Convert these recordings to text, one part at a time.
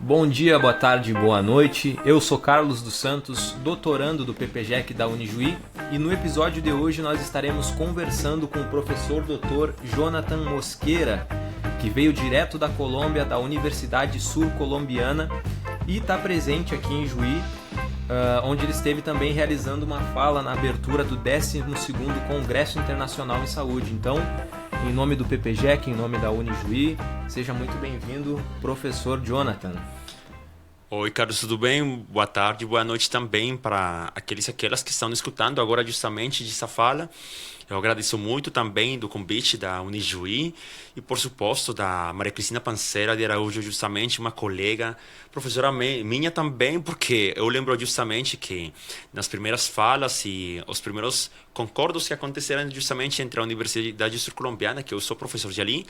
Bom dia, boa tarde, boa noite. Eu sou Carlos dos Santos, doutorando do PPGEC da Unijuí, e no episódio de hoje nós estaremos conversando com o professor Dr. Jonathan Mosqueira, que veio direto da Colômbia, da Universidade Sur-Colombiana, e está presente aqui em Juí, onde ele esteve também realizando uma fala na abertura do 12º Congresso Internacional em Saúde. Então, em nome do PPGEC, em nome da Unijuí, seja muito bem-vindo, professor Jonathan. Oi, Carlos, tudo bem? Boa tarde, boa noite também para aqueles e aquelas que estão escutando agora justamente dessa fala. Eu agradeço muito também do convite da Unijuí e, por suposto, da Maria Cristina Pancera de Araújo, justamente uma colega, professora minha também, porque eu lembro justamente que nas primeiras falas e os primeiros concordos que aconteceram justamente entre a Universidade Sur-Colombiana, que eu sou professor de ali,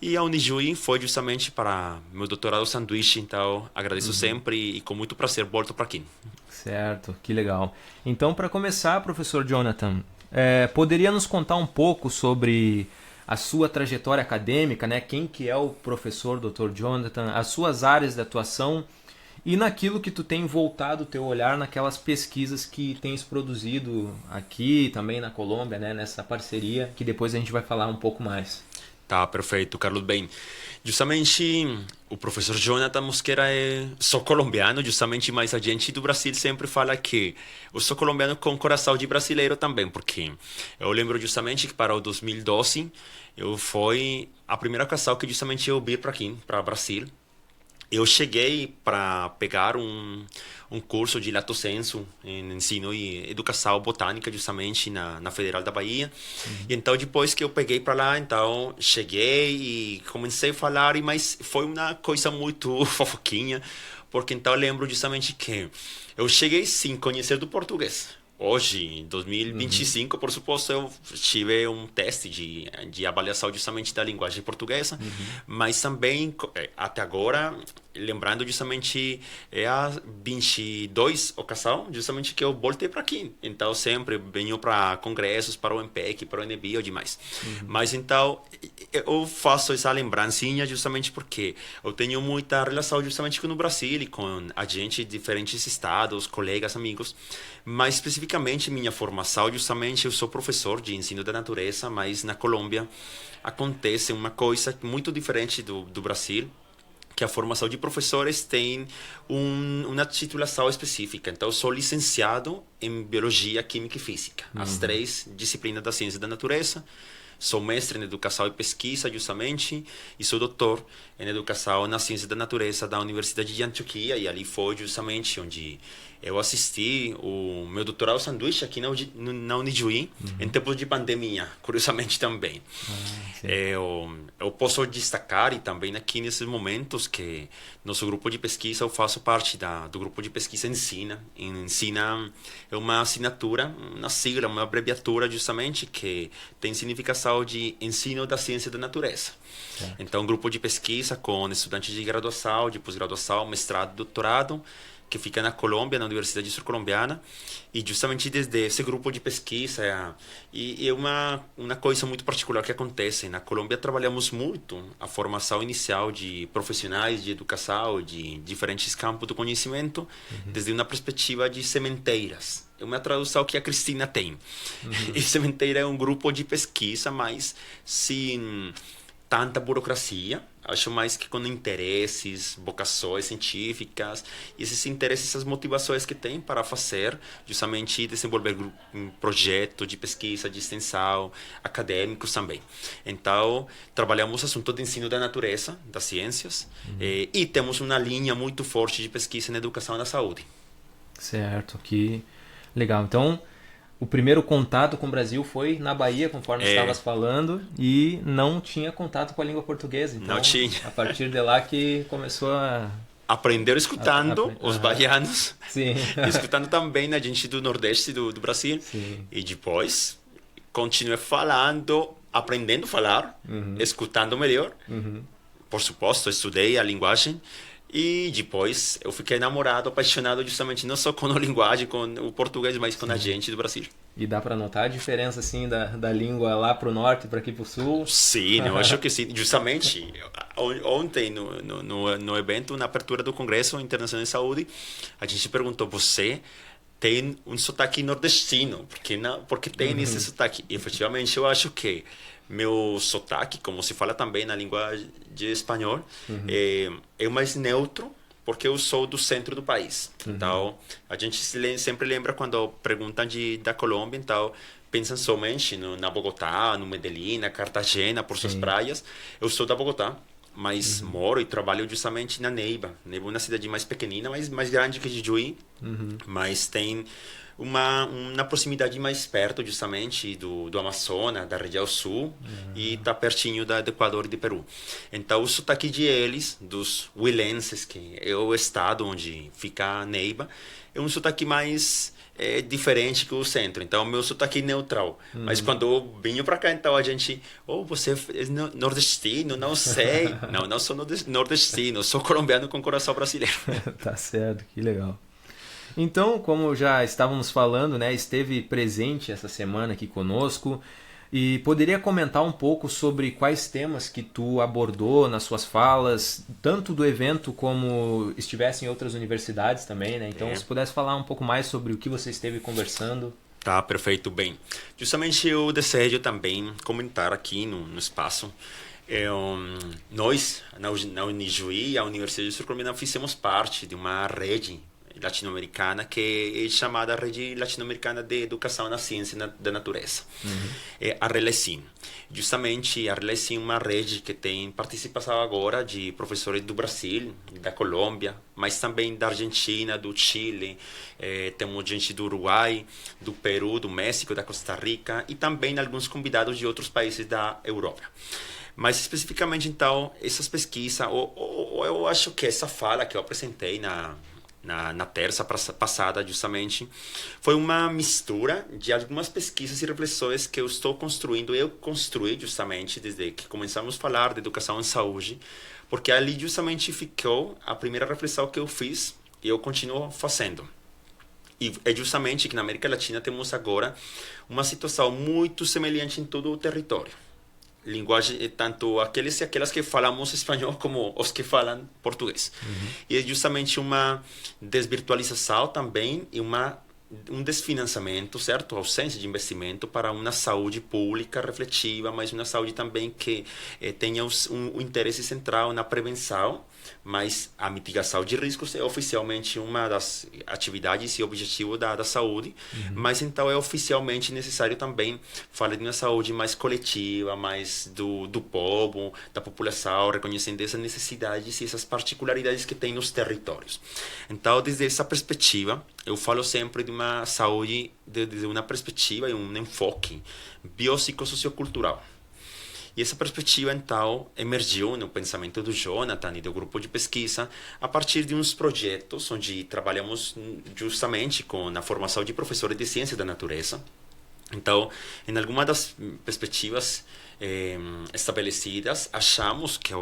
e a Unijuí foi justamente para meu doutorado sanduíche, então agradeço sempre e com muito prazer volto para aqui. Certo, que legal. Então, para começar, professor Jonathan, poderia nos contar um pouco sobre a sua trajetória acadêmica, né? Quem que é o professor Dr. Jonathan, as suas áreas de atuação e naquilo que tu tem voltado o teu olhar naquelas pesquisas que tens produzido aqui, também na Colômbia, né? Nessa parceria, que depois a gente vai falar um pouco mais. Tá, perfeito, Carlos. Bem, justamente o professor Jonathan Mosqueira sou colombiano, justamente, mas a gente do Brasil sempre fala que eu sou colombiano com coração de brasileiro também, porque eu lembro justamente que para o 2012 eu fui a primeira ocasião que justamente eu vim para aqui, para o Brasil. Eu cheguei para pegar um curso de lato sensu em ensino e educação botânica justamente na Federal da Bahia. E então depois que eu peguei para lá, então cheguei e comecei a falar, mas foi uma coisa muito fofoquinha, porque então eu lembro justamente que eu cheguei sem conhecer do português. Hoje, em 2025, por suposto, eu tive um teste de avaliação justamente da linguagem portuguesa, mas também, até agora, lembrando justamente, a 22 ocasião, justamente que eu voltei para aqui. Então, sempre venho para congressos, para o MPEC, para o NB ou demais. Mas, então, eu faço essa lembrancinha justamente porque eu tenho muita relação justamente com o Brasil e com a gente de diferentes estados, colegas, amigos, mas especificamente minha formação, justamente eu sou professor de ensino da natureza, mas na Colômbia acontece uma coisa muito diferente do Brasil, que a formação de professores tem uma titulação específica. Então, eu sou licenciado em Biologia, Química e Física, as três disciplinas da ciência da natureza. Sou mestre em Educação e Pesquisa, justamente, e sou doutor em Educação na Ciência da Natureza da Universidade de Antioquia, e ali foi justamente onde eu assisti o meu doutorado sanduíche aqui na Unijuí, em tempos de pandemia, curiosamente também. Eu posso destacar, e também aqui nesses momentos, que nosso grupo de pesquisa, eu faço parte do grupo de pesquisa Ensina. Ensina é uma assinatura, uma sigla, uma abreviatura, justamente, que tem significação de Ensino da Ciência da Natureza. Certo. Então, um grupo de pesquisa com estudantes de graduação, de pós-graduação, mestrado, doutorado, que fica na Colômbia, na Universidade Sur-Colombiana, e justamente desde esse grupo de pesquisa, e é uma coisa muito particular que acontece. Na Colômbia trabalhamos muito a formação inicial de profissionais de educação, de diferentes campos do conhecimento, desde uma perspectiva de sementeiras. É uma tradução que a Cristina tem. E sementeira é um grupo de pesquisa, mas sem tanta burocracia, acho mais que com interesses, vocações científicas, e esses interesses, essas motivações que tem para fazer, justamente desenvolver um projeto de pesquisa, de extensão, acadêmicos também. Então, trabalhamos o assunto de ensino da natureza, das ciências, e temos uma linha muito forte de pesquisa na educação da saúde. Certo, que legal. Então, o primeiro contato com o Brasil foi na Bahia, conforme estavas falando, e não tinha contato com a língua portuguesa. Então, não tinha. A partir de lá que começou a... Aprenderam escutando os baianos, Sim. escutando também a gente do Nordeste do Brasil. Sim. E depois continuei falando, aprendendo a falar, escutando melhor. Por suposto, estudei a linguagem. E depois eu fiquei namorado, apaixonado justamente não só com a linguagem, com o português, mas com a gente do Brasil. E dá para notar a diferença assim da língua lá pro norte para aqui pro sul? Sim, eu acho que sim. Justamente, ontem, no evento, na abertura do Congresso Internacional de Saúde, a gente perguntou, você tem um sotaque nordestino? Porque tem esse sotaque? E, efetivamente, eu acho que meu sotaque, como se fala também na língua de espanhol, é mais neutro, porque eu sou do centro do país. Então, a gente sempre lembra quando perguntam da Colômbia, então pensam somente na Bogotá, no Medellín, na Cartagena, por suas praias. Eu sou da Bogotá, mas moro e trabalho justamente na Neiva. Neiva é uma cidade mais pequenina, mas mais grande que Jujuy, mas tem uma proximidade mais perto justamente do Amazonas, da região sul, e está pertinho do Equador e do Peru. Então o sotaque de eles, dos huilenses, que é o estado onde fica a Neiva, é um sotaque mais diferente que o centro. Então o meu sotaque é neutral. Mas quando eu venho para cá, então a gente, você é nordestino? Não sei. Não sou nordestino, sou colombiano com coração brasileiro. Tá certo, que legal. Então, como já estávamos falando, né, esteve presente essa semana aqui conosco e poderia comentar um pouco sobre quais temas que tu abordou nas suas falas, tanto do evento como estivesse em outras universidades também, né? Então, se pudesse falar um pouco mais sobre o que você esteve conversando. Tá, perfeito, bem. Justamente eu desejo também comentar aqui no espaço. Nós, na Unijuí, a Universidade Sul-Colombiana, fizemos parte de uma rede latino-americana que é chamada Rede Latino-Americana de Educação na Ciência da Natureza, a RELECIN. Justamente a RELECIN é uma rede que tem participação agora de professores do Brasil, da Colômbia, mas também da Argentina, do Chile, temos gente do Uruguai, do Peru, do México, da Costa Rica e também alguns convidados de outros países da Europa. Mas especificamente então, essas pesquisas, ou eu acho que essa fala que eu apresentei na terça passada, justamente, foi uma mistura de algumas pesquisas e reflexões que eu estou construindo. Eu construí justamente desde que começamos a falar de educação em saúde, porque ali justamente ficou a primeira reflexão que eu fiz e eu continuo fazendo. E é justamente que na América Latina temos agora uma situação muito semelhante em todo o território. Linguagem, tanto aqueles e aquelas que falamos espanhol como os que falam português. E é justamente uma desvirtualização também e um desfinanciamento, certo? Ausência de investimento para uma saúde pública reflexiva, mas uma saúde também que tenha um interesse central na prevenção, mas a mitigação de riscos é oficialmente uma das atividades e objetivos da saúde, mas então é oficialmente necessário também falar de uma saúde mais coletiva, mais do povo, da população, reconhecendo essas necessidades e essas particularidades que tem nos territórios. Então, desde essa perspectiva, eu falo sempre de uma saúde desde uma perspectiva e um enfoque biopsicossociocultural. E essa perspectiva, então, emergiu no pensamento do Jonathan e do grupo de pesquisa a partir de uns projetos onde trabalhamos justamente com a formação de professores de ciência da natureza. Então, em alguma das perspectivas estabelecidas, achamos que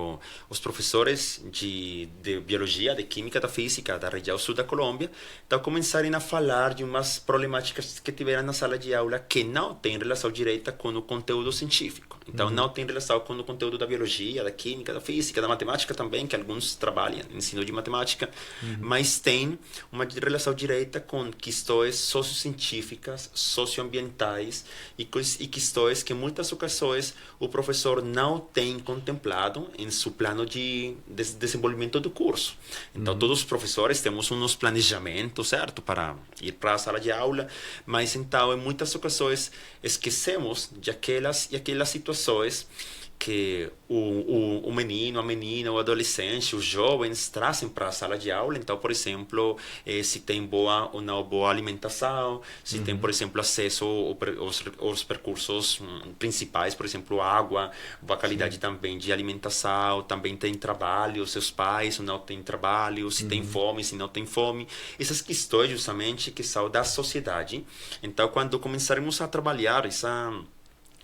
os professores de biologia, de química, da física da região sul da Colômbia, então começarem a falar de umas problemáticas que tiveram na sala de aula que não têm relação direta com o conteúdo científico. Então, não tem relação com o conteúdo da biologia, da química, da física, da matemática também, que alguns trabalham no ensino de matemática, mas tem uma relação direta com questões sociocientíficas, socioambientais e questões que, em muitas ocasiões, o professor não tem contemplado em seu plano de desenvolvimento do curso. Então, todos os professores temos uns planejamentos, certo, para ir para a sala de aula, mas então, em muitas ocasiões, esquecemos de aquelas situações que o menino, a menina, o adolescente, os jovens trazem para a sala de aula. Então, por exemplo, se tem boa ou não boa alimentação, se tem, por exemplo, acesso aos percursos principais, por exemplo, água, boa qualidade também de alimentação, também tem trabalho, seus pais ou não têm trabalho, se tem fome, se não tem fome. Essas questões, justamente, que são da sociedade. Então, quando começaremos a trabalhar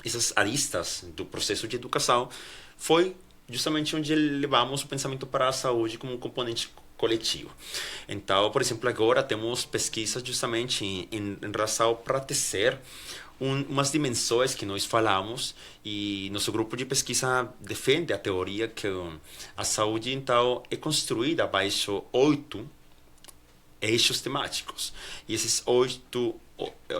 essas aristas do processo de educação, foi justamente onde levamos o pensamento para a saúde como um componente coletivo. Então, por exemplo, agora temos pesquisas justamente em relação para tecer umas dimensões que nós falamos, e nosso grupo de pesquisa defende a teoria que a saúde, então, é construída abaixo 8 eixos temáticos. E esses 8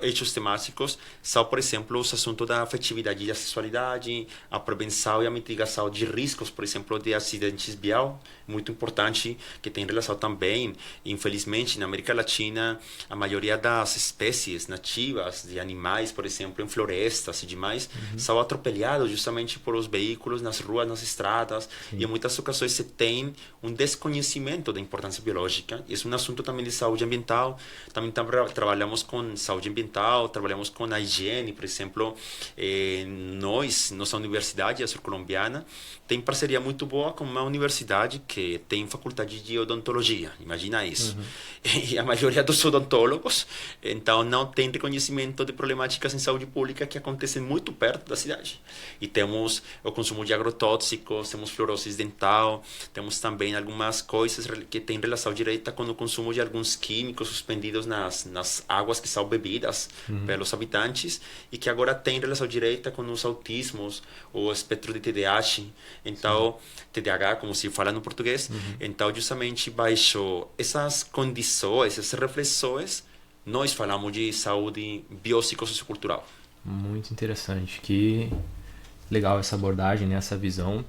eixos temáticos são, por exemplo, os assuntos da afetividade e da sexualidade, a prevenção e a mitigação de riscos, por exemplo, de acidentes bio, muito importante, que tem relação também, infelizmente, na América Latina, a maioria das espécies nativas de animais, por exemplo, em florestas e demais, são atropelados justamente por os veículos nas ruas, nas estradas, e em muitas ocasiões se tem um desconhecimento da importância biológica. Esse é um assunto também de saúde ambiental. Também trabalhamos com saúde ambiental, trabalhamos com a higiene, por exemplo, nossa universidade, a Sul-Colombiana, tem parceria muito boa com uma universidade que tem faculdade de odontologia, imagina isso. E a maioria dos odontólogos, então, não tem reconhecimento de problemáticas em saúde pública que acontecem muito perto da cidade. E temos o consumo de agrotóxicos, temos fluorose dental, temos também algumas coisas que têm relação direta com o consumo de alguns químicos suspendidos nas águas que são bebidas pelos habitantes, e que agora tem relação direta com os autismos, o espectro de TDAH, então, TDAH, como se fala no português. Então, justamente baixo essas condições, essas reflexões, nós falamos de saúde biopsicossociocultural. Muito interessante, que legal essa abordagem, né? Essa visão.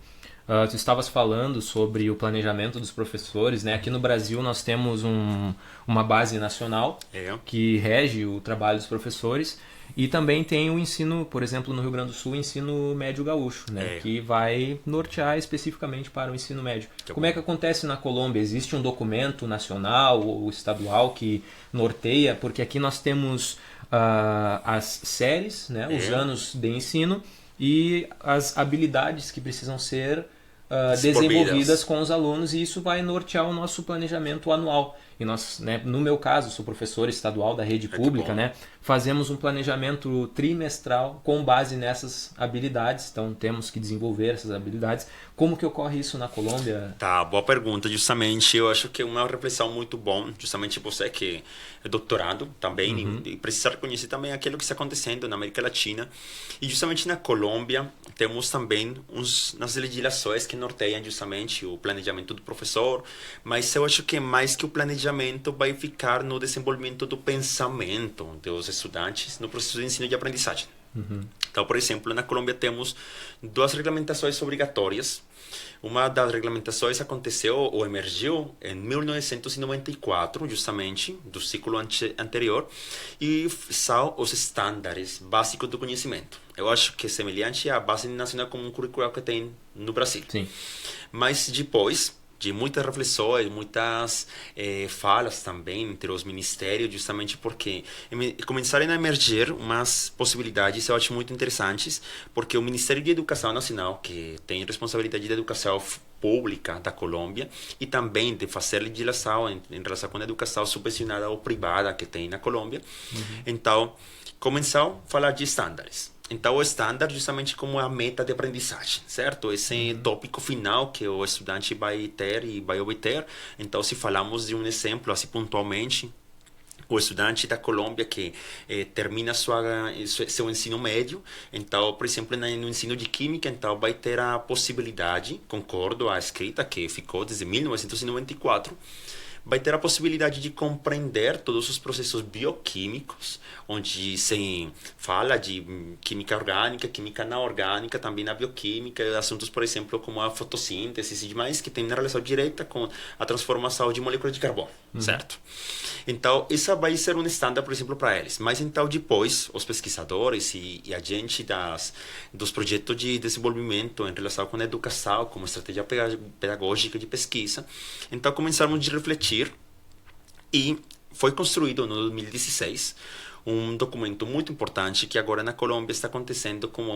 Tu estavas falando sobre o planejamento dos professores, né? Aqui no Brasil nós temos uma base nacional que rege o trabalho dos professores, e também tem o ensino, por exemplo, no Rio Grande do Sul, o ensino médio gaúcho, né? Que vai nortear especificamente para o ensino médio. Como é que acontece na Colômbia? Existe um documento nacional ou estadual que norteia? Porque aqui nós temos as séries, né? Os anos de ensino e as habilidades que precisam ser desenvolvidas com os alunos, e isso vai nortear o nosso planejamento anual. E nós, né, no meu caso, sou professor estadual da rede pública, né, fazemos um planejamento trimestral com base nessas habilidades, então temos que desenvolver essas habilidades. Como que ocorre isso na Colômbia? Tá, boa pergunta. Justamente, eu acho que é uma reflexão muito bom, justamente você que é doutorado também, e precisa reconhecer também aquilo que está acontecendo na América Latina. E justamente na Colômbia, temos também nas legislações que norteiam justamente o planejamento do professor, mas eu acho que mais que o planejamento vai ficar no desenvolvimento do pensamento dos estudantes no processo de ensino e de aprendizagem. Então, por exemplo, na Colômbia temos 2 regulamentações obrigatórias. Uma das regulamentações aconteceu ou emergiu em 1994, justamente, do ciclo anterior, e são os estándares básicos do conhecimento. Eu acho que é semelhante à Base Nacional Comum Curricular que tem no Brasil. Sim. Mas depois de muitas reflexões, muitas falas também entre os ministérios, justamente porque começaram a emergir umas possibilidades, eu acho muito interessantes, porque o Ministério de Educação Nacional, que tem responsabilidade da educação pública da Colômbia, e também de fazer legislação em relação com a educação subvencionada ou privada que tem na Colômbia, então começou a falar de estándares. Então, o estándar justamente como a meta de aprendizagem, certo? Esse tópico final que o estudante vai ter e vai obter. Então, se falamos de um exemplo, assim, pontualmente, o estudante da Colômbia que termina seu ensino médio, então, por exemplo, no ensino de Química, então vai ter a possibilidade, concordo a escrita que ficou desde 1994, vai ter a possibilidade de compreender todos os processos bioquímicos, onde se fala de química orgânica, química não orgânica, também a bioquímica, assuntos, por exemplo, como a fotossíntese e demais, que tem uma relação direta com a transformação de moléculas de carbono, certo? Então, isso vai ser um estándar, por exemplo, para eles. Mas, então, depois, os pesquisadores e a gente dos projetos de desenvolvimento em relação com a educação, como estratégia pedagógica de pesquisa, então, começaram a refletir, e foi construído no 2016 um documento muito importante que agora na Colômbia está acontecendo como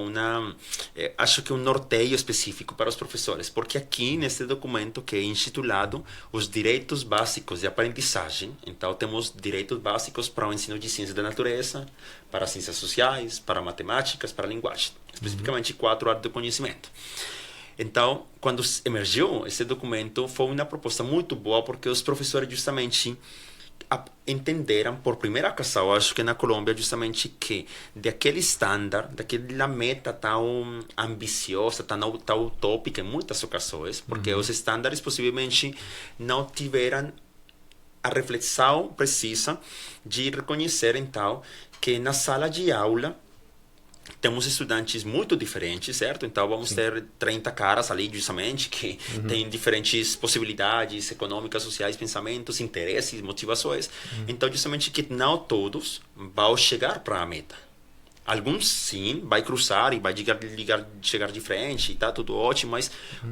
acho que um norteio específico para os professores, porque aqui nesse documento que é intitulado Os Direitos Básicos de Aprendizagem, então temos direitos básicos para o ensino de ciências da natureza, para ciências sociais, para matemáticas, para a linguagem, especificamente 4 áreas do conhecimento. Então, quando emergiu esse documento, foi uma proposta muito boa, porque os professores justamente entenderam por primeira ocasião, acho que na Colômbia, justamente que daquele estándar, daquela meta tão ambiciosa, tão utópica em muitas ocasiões, porque os estándares possivelmente não tiveram a reflexão precisa de reconhecer, então, que na sala de aula temos estudantes muito diferentes, certo? Então, vamos ter 30 caras ali, justamente, que têm diferentes possibilidades econômicas, sociais, pensamentos, interesses, motivações. Então, justamente que não todos vão chegar para a meta. Alguns, sim, vai cruzar e vai chegar de frente e tá tudo ótimo, mas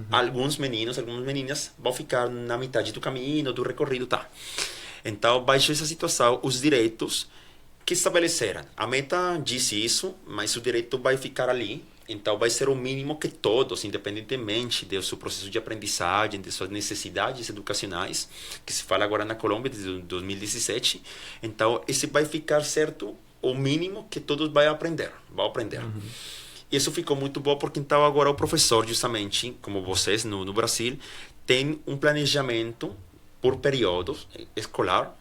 alguns meninos, algumas meninas vão ficar na metade do caminho, do recorrido, tá? Então, baixo essa situação, os direitos que estabeleceram. A meta disse isso, mas o direito vai ficar ali. Então, vai ser o mínimo que todos, independentemente do seu processo de aprendizagem, de suas necessidades educacionais, que se fala agora na Colômbia desde 2017. Então, esse vai ficar certo, o mínimo que todos vão aprender. Isso ficou muito bom, porque então agora o professor, justamente, como vocês no Brasil, tem um planejamento por períodos escolar.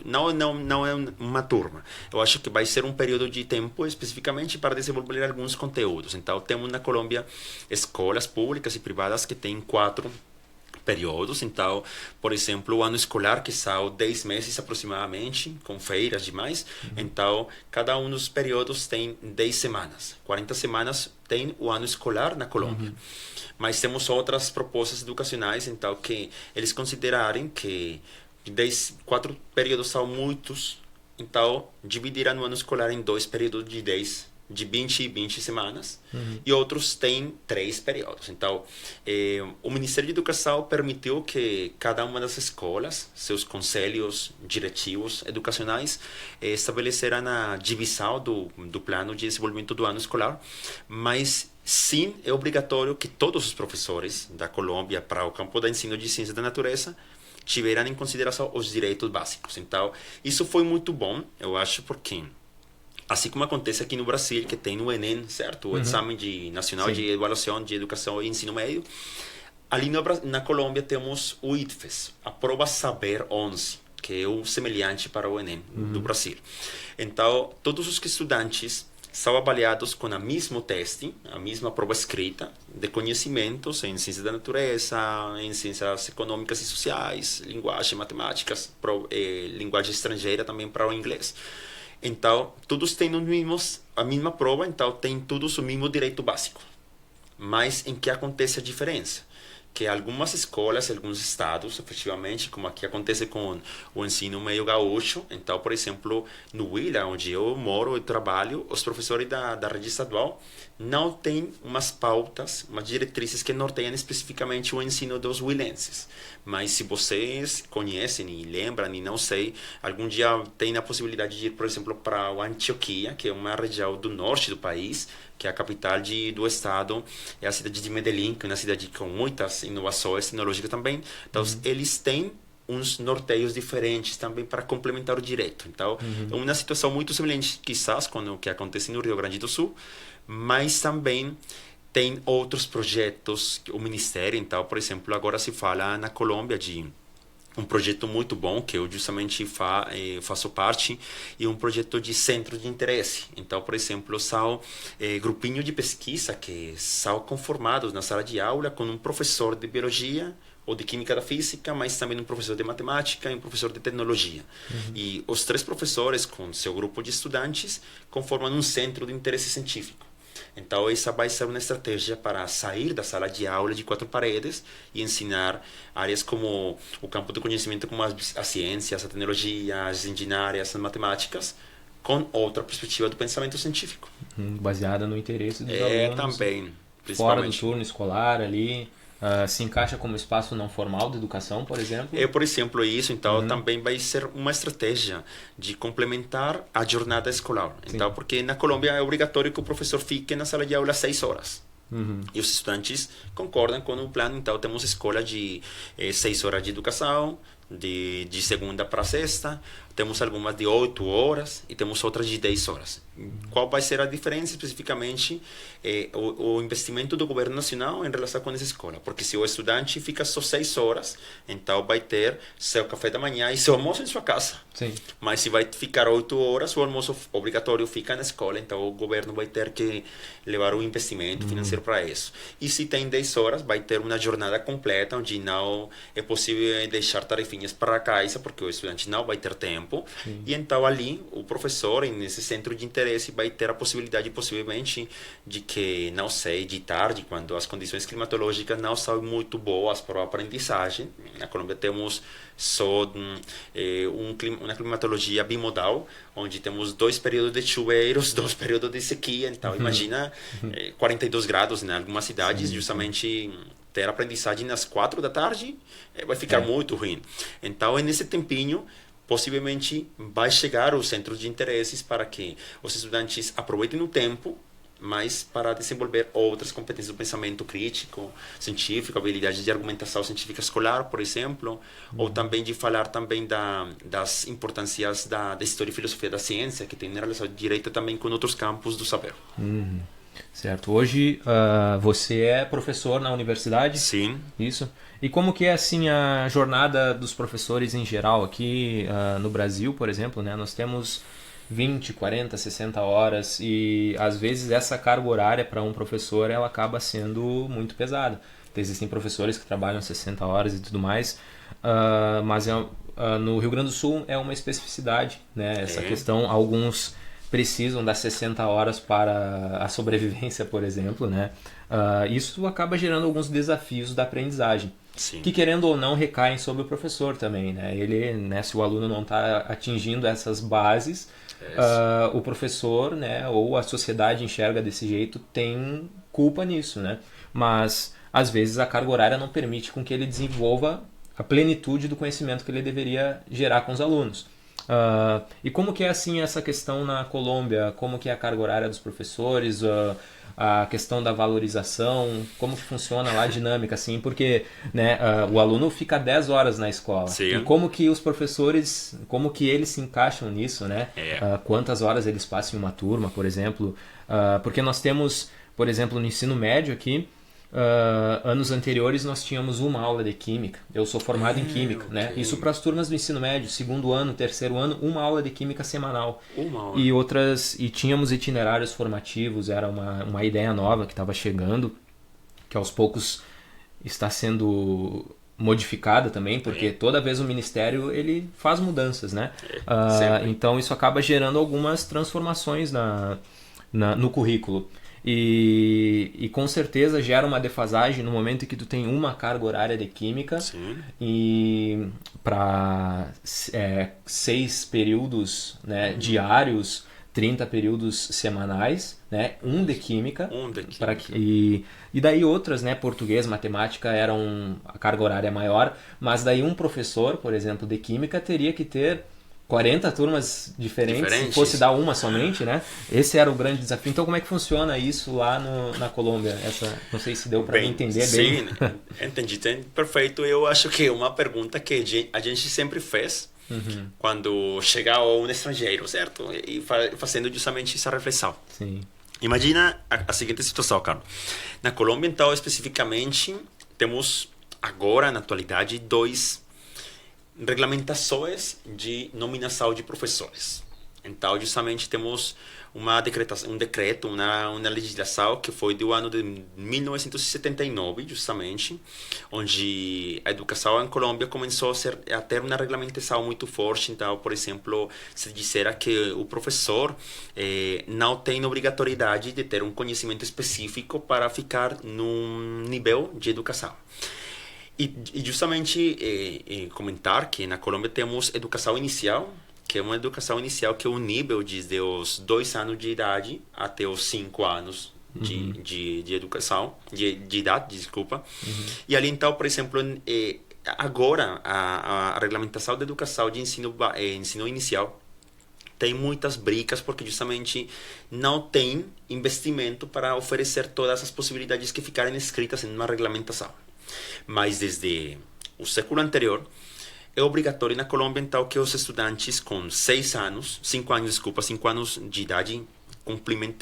Não é uma turma. Eu acho que vai ser um período de tempo especificamente para desenvolver alguns conteúdos. Então, temos na Colômbia escolas públicas e privadas que têm 4 períodos. Então, por exemplo, o ano escolar, que são 10 meses aproximadamente, com feiras e demais. Então, cada um dos períodos tem 10 semanas. 40 semanas tem o ano escolar na Colômbia. Mas temos outras propostas educacionais, então, que eles considerarem que 4 períodos são muitos, então dividiram o ano escolar em 2 períodos de 20 e 20 semanas, e outros têm 3 períodos. Então, o Ministério de Educação permitiu que cada uma das escolas, seus conselhos diretivos educacionais, estabeleceram a divisão do plano de desenvolvimento do ano escolar, mas sim, é obrigatório que todos os professores da Colômbia para o campo da ensino de ciências da natureza tiveram em consideração os direitos básicos. Então, isso foi muito bom, eu acho, porque assim como acontece aqui no Brasil, que tem o Enem, certo? O Exame Nacional de Avaliação de Educação e Ensino Médio, ali na Colômbia temos o IDFES, a Prova Saber 11, que é o semelhante para o Enem do Brasil. Então, todos os estudantes são avaliados com o mesmo teste, a mesma prova escrita de conhecimentos em ciências da natureza, em ciências econômicas e sociais, linguagem, matemáticas, linguagem estrangeira também para o inglês. Então, todos têm a mesma prova, então tem todos o mesmo direito básico. Mas em que acontece a diferença? Que algumas escolas, alguns estados, efetivamente, como aqui acontece com o ensino meio gaúcho, então, por exemplo, no Huila, onde eu moro e trabalho, os professores da rede estadual não têm umas pautas, umas diretrizes que norteiam especificamente o ensino dos huilenses. Mas se vocês conhecem e lembram, e não sei, algum dia tem a possibilidade de ir, por exemplo, para Antioquia, que é uma região do norte do país, que é a capital do estado, é a cidade de Medellín, que é uma cidade com muitas inovações tecnológicas também. Então, eles têm uns norteios diferentes também para complementar o direito. Então, é uma situação muito semelhante, quizás, com o que acontece no Rio Grande do Sul, mas também tem outros projetos, o Ministério, então, por exemplo, agora se fala na Colômbia de um projeto muito bom, que eu justamente faço parte, e um projeto de centro de interesse. Então, por exemplo, são grupinhos de pesquisa que são conformados na sala de aula com um professor de biologia ou de química da física, mas também um professor de matemática e um professor de tecnologia. E os 3 professores, com seu grupo de estudantes, conformam um centro de interesse científico. Então, essa vai ser uma estratégia para sair da sala de aula de 4 paredes e ensinar áreas como o campo do conhecimento, como as ciências, a tecnologia, as engenharias, as matemáticas, com outra perspectiva do pensamento científico. Baseada no interesse dos alunos. Também, principalmente. Fora do turno escolar ali. Se encaixa como espaço não formal de educação, por exemplo? Por exemplo, isso. Então, também vai ser uma estratégia de complementar a jornada escolar. Então, porque na Colômbia é obrigatório que o professor fique na sala de aula 6 horas. E os estudantes concordam com o plano. Então, temos escola de 6 horas de educação, de segunda para sexta, temos algumas de 8 horas e temos outras de 10 horas. Qual vai ser a diferença especificamente? O investimento do governo nacional em relação com essa escola, porque se o estudante fica só 6 horas, então vai ter seu café da manhã e seu almoço em sua casa. Sim. Mas se vai ficar 8 horas, o almoço obrigatório fica na escola, então o governo vai ter que levar um investimento financeiro para isso. E se tem 10 horas, vai ter uma jornada completa, onde não é possível deixar tarefinhas para casa, porque o estudante não vai ter tempo. Sim. E então ali, o professor, nesse centro de interesse, vai ter a possibilidade, possivelmente, de que, não sei, de tarde, quando as condições climatológicas não são muito boas para a aprendizagem. Na Colômbia temos só uma climatologia bimodal, onde temos 2 períodos de chuveiros, 2 períodos de sequia. Então, imagina 42 graus em algumas cidades, justamente ter aprendizagem nas 4 da tarde vai ficar muito ruim. Então, nesse tempinho, possivelmente vai chegar os centros de interesses para que os estudantes aproveitem o tempo, mas para desenvolver outras competências do pensamento crítico, científico, habilidades de argumentação científica escolar, por exemplo, ou também de falar também das importâncias da história e filosofia da ciência, que tem relação direta também com outros campos do saber. Certo. Hoje você é professor na universidade? Sim. Isso. E como que é assim a jornada dos professores em geral aqui no Brasil, por exemplo, né? Nós temos 20, 40, 60 horas e às vezes essa carga horária para um professor ela acaba sendo muito pesada. Existem professores que trabalham 60 horas e tudo mais, mas no Rio Grande do Sul é uma especificidade, né? Essa questão, alguns precisam das 60 horas para a sobrevivência, por exemplo, né? Isso acaba gerando alguns desafios da aprendizagem. Sim. Que, querendo ou não, recaem sobre o professor também, né? Ele, né, se o aluno não está atingindo essas bases, o professor, né, ou a sociedade enxerga desse jeito, tem culpa nisso, né? Mas, às vezes, a carga horária não permite com que ele desenvolva a plenitude do conhecimento que ele deveria gerar com os alunos. E como que é assim essa questão na Colômbia? Como que é a carga horária dos professores? A questão da valorização, como que funciona lá a dinâmica, assim, porque, né, o aluno fica 10 horas na escola. Sim. E como que os professores, como que eles se encaixam nisso, né? Quantas horas eles passam em uma turma, por exemplo? Porque nós temos, por exemplo, no ensino médio aqui, anos anteriores nós tínhamos uma aula de química. Eu sou formado em química, né? Isso para as turmas do ensino médio, segundo ano, terceiro ano, uma aula de química semanal. E tínhamos itinerários formativos. Era uma ideia nova que estava chegando, que aos poucos está sendo modificada também, porque toda vez o Ministério ele faz mudanças, né? Então isso acaba gerando algumas transformações no currículo. E com certeza gera uma defasagem no momento em que tu tem uma carga horária de química. Sim. E para 6 períodos, né, diários, 30 períodos semanais, né, um de química. E daí outras, né, português, matemática, a carga horária maior, mas daí um professor, por exemplo, de química teria que ter 40 turmas diferentes, se fosse dar uma somente, né? Esse era o grande desafio. Então, como é que funciona isso lá na Colômbia? Não sei se deu para entender bem. Sim, entendi. Perfeito. Eu acho que é uma pergunta que a gente sempre fez quando chega um estrangeiro, certo? E fazendo justamente essa reflexão. Sim. Imagina a seguinte situação, Carlos. Na Colômbia, então, especificamente, temos agora, na atualidade, 2 regulamentações de nomeação de professores. Então, justamente, temos um decreto, uma legislação que foi do ano de 1979, justamente, onde a educação em Colômbia começou a ter uma regulamentação muito forte. Então, por exemplo, se dissera que o professor não tem obrigatoriedade de ter um conhecimento específico para ficar num nível de educação. E justamente comentar que na Colômbia temos educação inicial, que é uma educação inicial que é um nível desde os 2 anos de idade até os 5 anos de educação, de idade, desculpa. E ali então, por exemplo, agora a regulamentação da educação de ensino inicial tem muitas bricas porque justamente não tem investimento para oferecer todas as possibilidades que ficarem escritas em uma regulamentação. Mas desde o século anterior, é obrigatório na Colômbia, então, que os estudantes com 5 anos de idade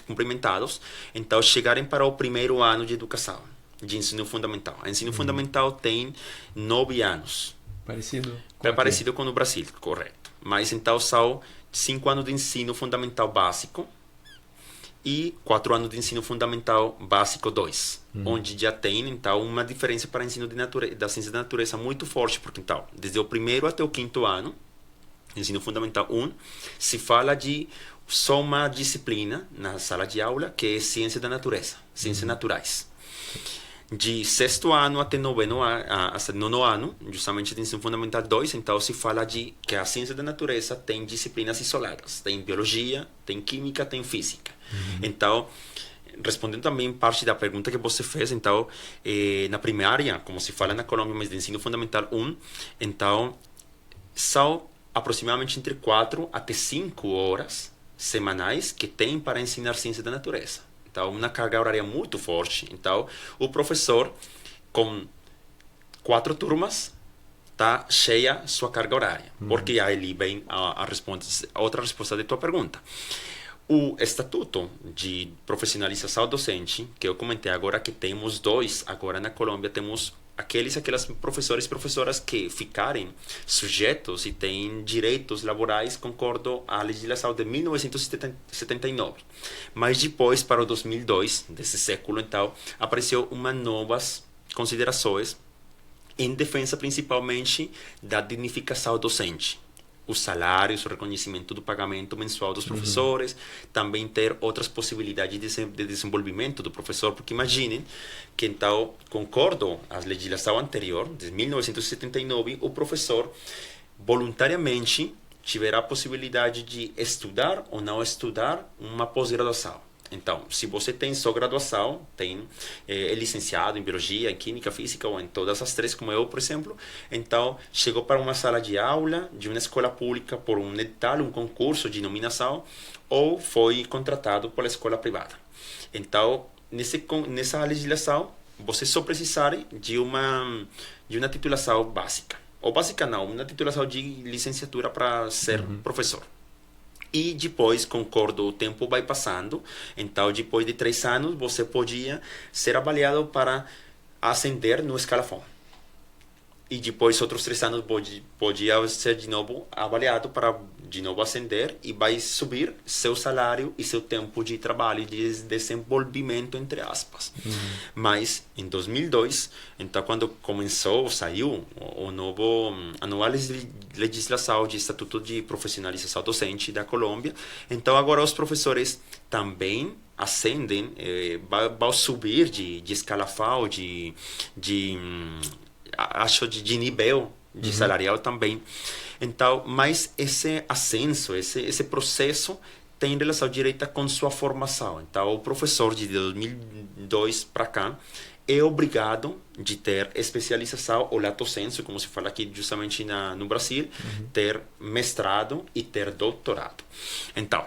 cumprimentados, então, chegarem para o primeiro ano de educação, de ensino fundamental. O ensino fundamental tem 9 anos. Parecido com o Brasil, correto. Mas, então, são 5 anos de ensino fundamental básico e 4 anos de ensino fundamental básico 2, onde já tem, então, uma diferença para o ensino da ciência da natureza muito forte, porque, então, desde o primeiro até o 5º ano, ensino fundamental 1, se fala de só uma disciplina na sala de aula, que é ciência da natureza, ciências naturais. De 6º ano até 9º ano, justamente de ensino fundamental 2, então se fala de que a ciência da natureza tem disciplinas isoladas, tem biologia, tem química, tem física. Então, respondendo também parte da pergunta que você fez, então, na primária, como se fala na Colômbia, mas de ensino fundamental 1, então, são aproximadamente entre 4 até 5 horas semanais que tem para ensinar ciência da natureza. Então, uma carga horária muito forte. Então, o professor, com 4 turmas, está cheia sua carga horária. Porque aí vem outra resposta de tua pergunta. O Estatuto de Profissionalização Docente, que eu comentei agora, que temos 2, agora na Colômbia temos aquelas professores e professoras que ficarem sujeitos e têm direitos laborais concordo à legislação de 1979. Mas depois, para o 2002, desse século, então, apareceu novas considerações em defesa principalmente da dignificação docente. Os salários, o reconhecimento do pagamento mensual dos professores, também ter outras possibilidades de desenvolvimento do professor, porque imaginem que, então, concordo à legislação anterior, de 1979, o professor voluntariamente tiverá a possibilidade de estudar ou não estudar uma pós-graduação. Então, se você tem só graduação, é licenciado em biologia, em química, física ou em todas as 3, como eu, por exemplo, então chegou para uma sala de aula de uma escola pública por um edital, um concurso de nomeação, ou foi contratado pela escola privada. Então, nessa legislação, você só precisar de uma titulação básica. Ou básica não, uma titulação de licenciatura para ser professor. E depois, concordo, o tempo vai passando. Então, depois de 3 anos, você podia ser avaliado para ascender no escalafão. E depois, outros 3 anos, podia ser de novo avaliado para de novo ascender e vai subir seu salário e seu tempo de trabalho, de desenvolvimento, entre aspas. Mas, em 2002, então, quando saiu a nova legislação de Estatuto de Profissionalização Docente da Colômbia, então agora os professores também ascendem, vão subir de escalafão, de nível de salarial também. Então, mas esse ascenso, esse processo tem relação direta com sua formação. Então, o professor de 2002 para cá é obrigado de ter especialização ou lato sensu, como se fala aqui justamente no Brasil, ter mestrado e ter doutorado. Então,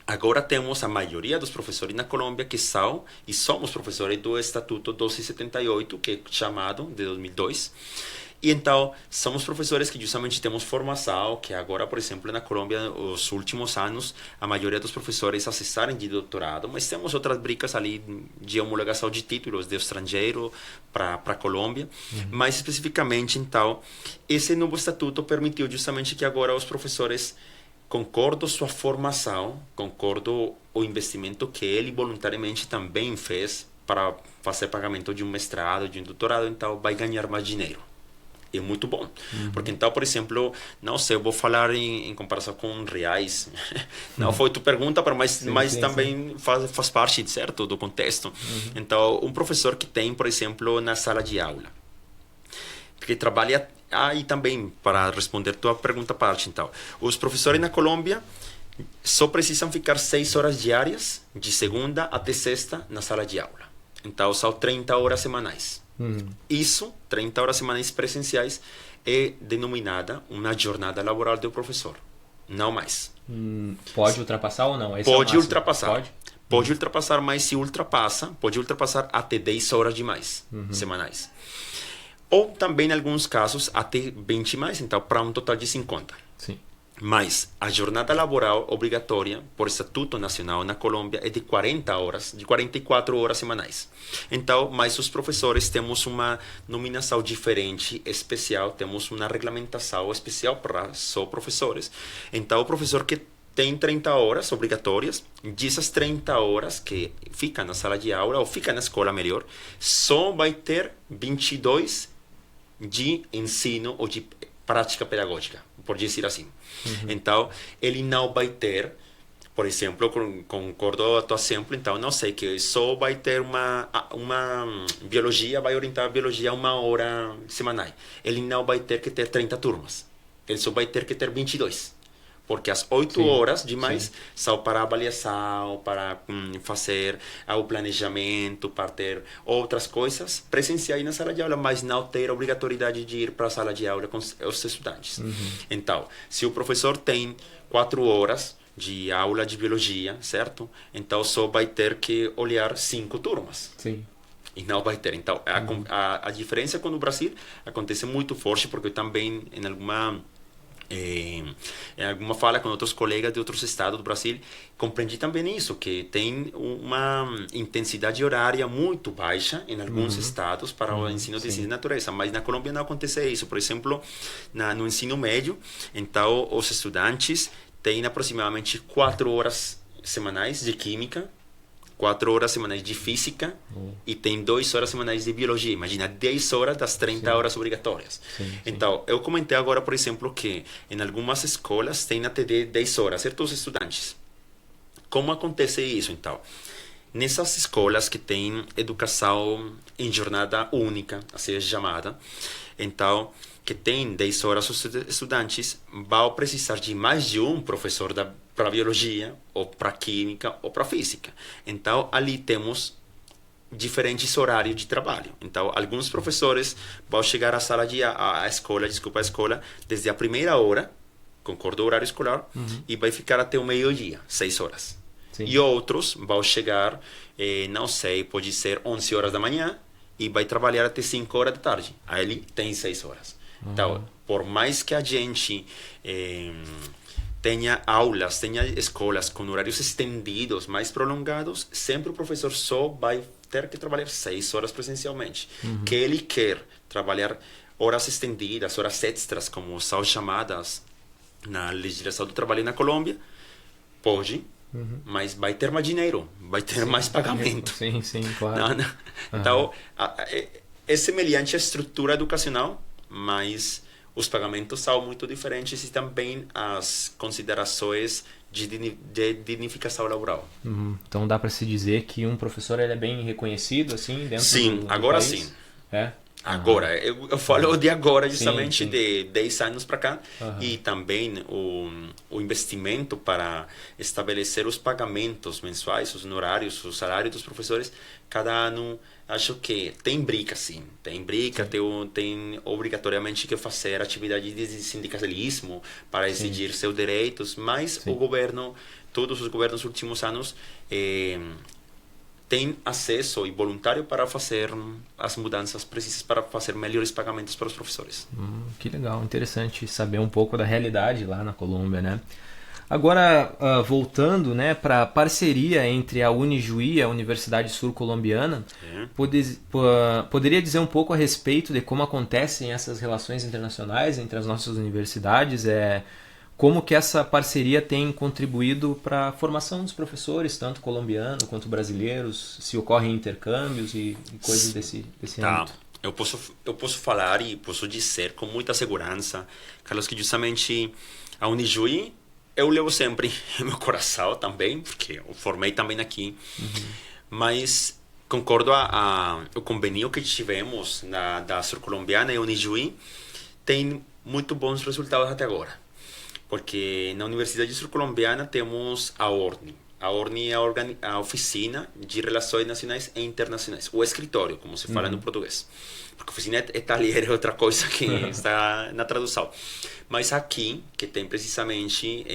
agora temos a maioria dos professores na Colômbia que são e somos professores do Estatuto 1278, que é chamado de 2002. E então, somos professores que justamente temos formação, que agora, por exemplo, na Colômbia, os últimos anos, a maioria dos professores acessaram de doutorado, mas temos outras bricas ali de homologação de títulos de estrangeiro para a Colômbia. Mais especificamente, então, esse novo estatuto permitiu justamente que agora os professores, concordo sua formação, concordo o investimento que ele voluntariamente também fez para fazer pagamento de um mestrado, de um doutorado, então vai ganhar mais dinheiro. É muito bom. Porque então, por exemplo, não sei, eu vou falar em comparação com reais. Não foi tua pergunta, mas também faz parte, certo, do contexto. Então, um professor que tem, por exemplo, na sala de aula, que trabalha... e também, para responder tua pergunta parte, então, os professores na Colômbia só precisam ficar 6 horas diárias, de segunda até sexta, na sala de aula. Então, são 30 horas semanais. Isso, 30 horas semanais presenciais, é denominada uma jornada laboral do professor. Não mais. Pode ultrapassar ou não? Pode ultrapassar. Pode ultrapassar, mas se ultrapassa, pode ultrapassar até 10 horas demais, semanais. ou também, em alguns casos, até 20 mais, então, para um total de 50. Sim. Mas a jornada laboral obrigatória, por Estatuto Nacional na Colômbia, é de 40 horas, de 44 horas semanais. Então, mas os professores temos uma nominação diferente, especial, temos uma regulamentação especial para só professores. Então, o professor que tem 30 horas obrigatórias, dessas 30 horas que fica na sala de aula, ou fica na escola melhor, só vai ter 22 de ensino ou de prática pedagógica, por dizer assim. Então, ele não vai ter, por exemplo, concordo com o teu exemplo, então, não sei, que só vai ter uma biologia, vai orientar a biologia 1 hora semanal. Ele não vai ter que ter 30 turmas. Ele só vai ter que ter 22. Porque as 8 horas demais são para avaliação, para fazer o planejamento, para ter outras coisas presenciais na sala de aula, mas não ter obrigatoriedade de ir para a sala de aula com os estudantes. Então, se o professor tem 4 horas de aula de biologia, certo? Então, só vai ter que olhar 5 turmas. Sim. E não vai ter. Então, a diferença com o Brasil acontece muito forte, porque eu também, em alguma fala com outros colegas de outros estados do Brasil, compreendi também isso, que tem uma intensidade horária muito baixa em alguns estados para o ensino de ciência e natureza, mas na Colômbia não acontece isso. Por exemplo, no ensino médio, então os estudantes têm aproximadamente 4 horas semanais de química, 4 horas semanais de física e tem 2 horas semanais de biologia. Imagina, 10 horas das 30 horas obrigatórias. Então, eu comentei agora, por exemplo, que em algumas escolas tem até 10 horas, certo? Os estudantes. Como acontece isso, então? Nessas escolas que têm educação em jornada única, assim chamada, então, que tem 10 horas os estudantes, vão precisar de mais de um professor para biologia, ou para química, ou para física. Então, ali temos diferentes horários de trabalho. Então, alguns professores vão chegar à sala à escola, a escola, desde a primeira hora, concordo o horário escolar, e vai ficar até o meio-dia, 6 horas. Sim. E outros vão chegar, não sei, pode ser 11 horas da manhã, e vai trabalhar até 5 horas da tarde. Aí ele tem 6 horas. Então, por mais que a gente tenha aulas, tenha escolas com horários estendidos, mais prolongados, sempre o professor só vai ter que trabalhar 6 horas presencialmente. Que ele quer trabalhar horas estendidas, horas extras, como são chamadas na legislação do trabalho na Colômbia, pode, mas vai ter mais dinheiro, vai ter mais pagamento. Sim, claro. Não. Então, é semelhante à estrutura educacional, mas os pagamentos são muito diferentes e também as considerações de dignificação laboral. Então dá para se dizer que um professor ele é bem reconhecido assim dentro do agora país? Sim. É? Agora, eu falo de agora, justamente de 10 anos para cá, e também o investimento para estabelecer os pagamentos mensuais, os honorários, o salário dos professores, cada ano, acho que tem briga, sim. Tem briga, tem obrigatoriamente que fazer atividade de sindicalismo para exigir seus direitos, mas o governo, todos os governos nos últimos anos, tem acesso e voluntário para fazer as mudanças precisas para fazer melhores pagamentos para os professores. Que legal, interessante saber um pouco da realidade lá na Colômbia, né? Agora, voltando, né, para a parceria entre a Unijuí e a Universidade Sul-Colombiana, poderia dizer um pouco a respeito de como acontecem essas relações internacionais entre as nossas universidades? Como que essa parceria tem contribuído para a formação dos professores, tanto colombianos quanto brasileiros, se ocorrem intercâmbios e coisas desse âmbito? Eu posso falar e posso dizer com muita segurança, Carlos, que justamente a Unijuí eu levo sempre no meu coração também, porque eu formei também aqui, mas concordo o convênio que tivemos da Sul-Colombiana e Unijuí tem muito bons resultados até agora. Porque na Universidade Sul-Colombiana temos a ORNI. A ORNI é a Oficina de Relações Nacionais e Internacionais. O escritório, como se fala no português. Porque oficina é talher, é outra coisa que está na tradução. Mas aqui, que tem precisamente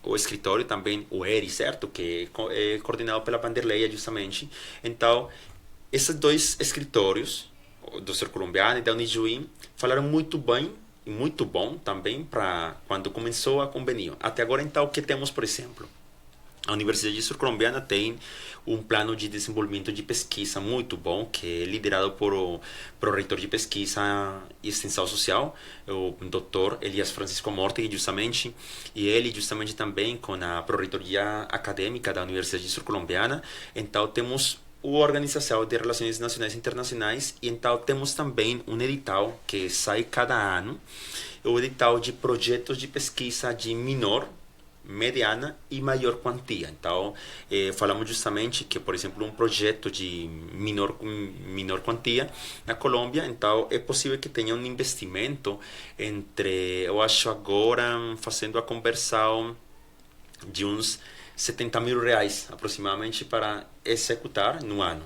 o escritório também, o ERI, certo? Que é coordenado pela Vanderleia, justamente. Então, esses dois escritórios, do Ser Colombiano e da Unijuí, falaram muito bem e muito bom também para quando começou a convênio. Até agora, então, o que temos, por exemplo? A Universidade Sul-Colombiana tem um plano de desenvolvimento de pesquisa muito bom, que é liderado por o reitor de pesquisa e extensão social, o Dr. Elias Francisco Morte, justamente, e ele justamente também com a pró-reitoria acadêmica da Universidade Sul-Colombiana. Então temos a Organização de Relações Nacionais e Internacionais, e então temos também um edital que sai cada ano, o edital de projetos de pesquisa de menor, mediana e maior quantia. Então, falamos justamente que, por exemplo, um projeto de menor quantia na Colômbia, então é possível que tenha um investimento entre, eu acho agora, fazendo a conversão de uns 70 mil reais aproximadamente para executar no ano.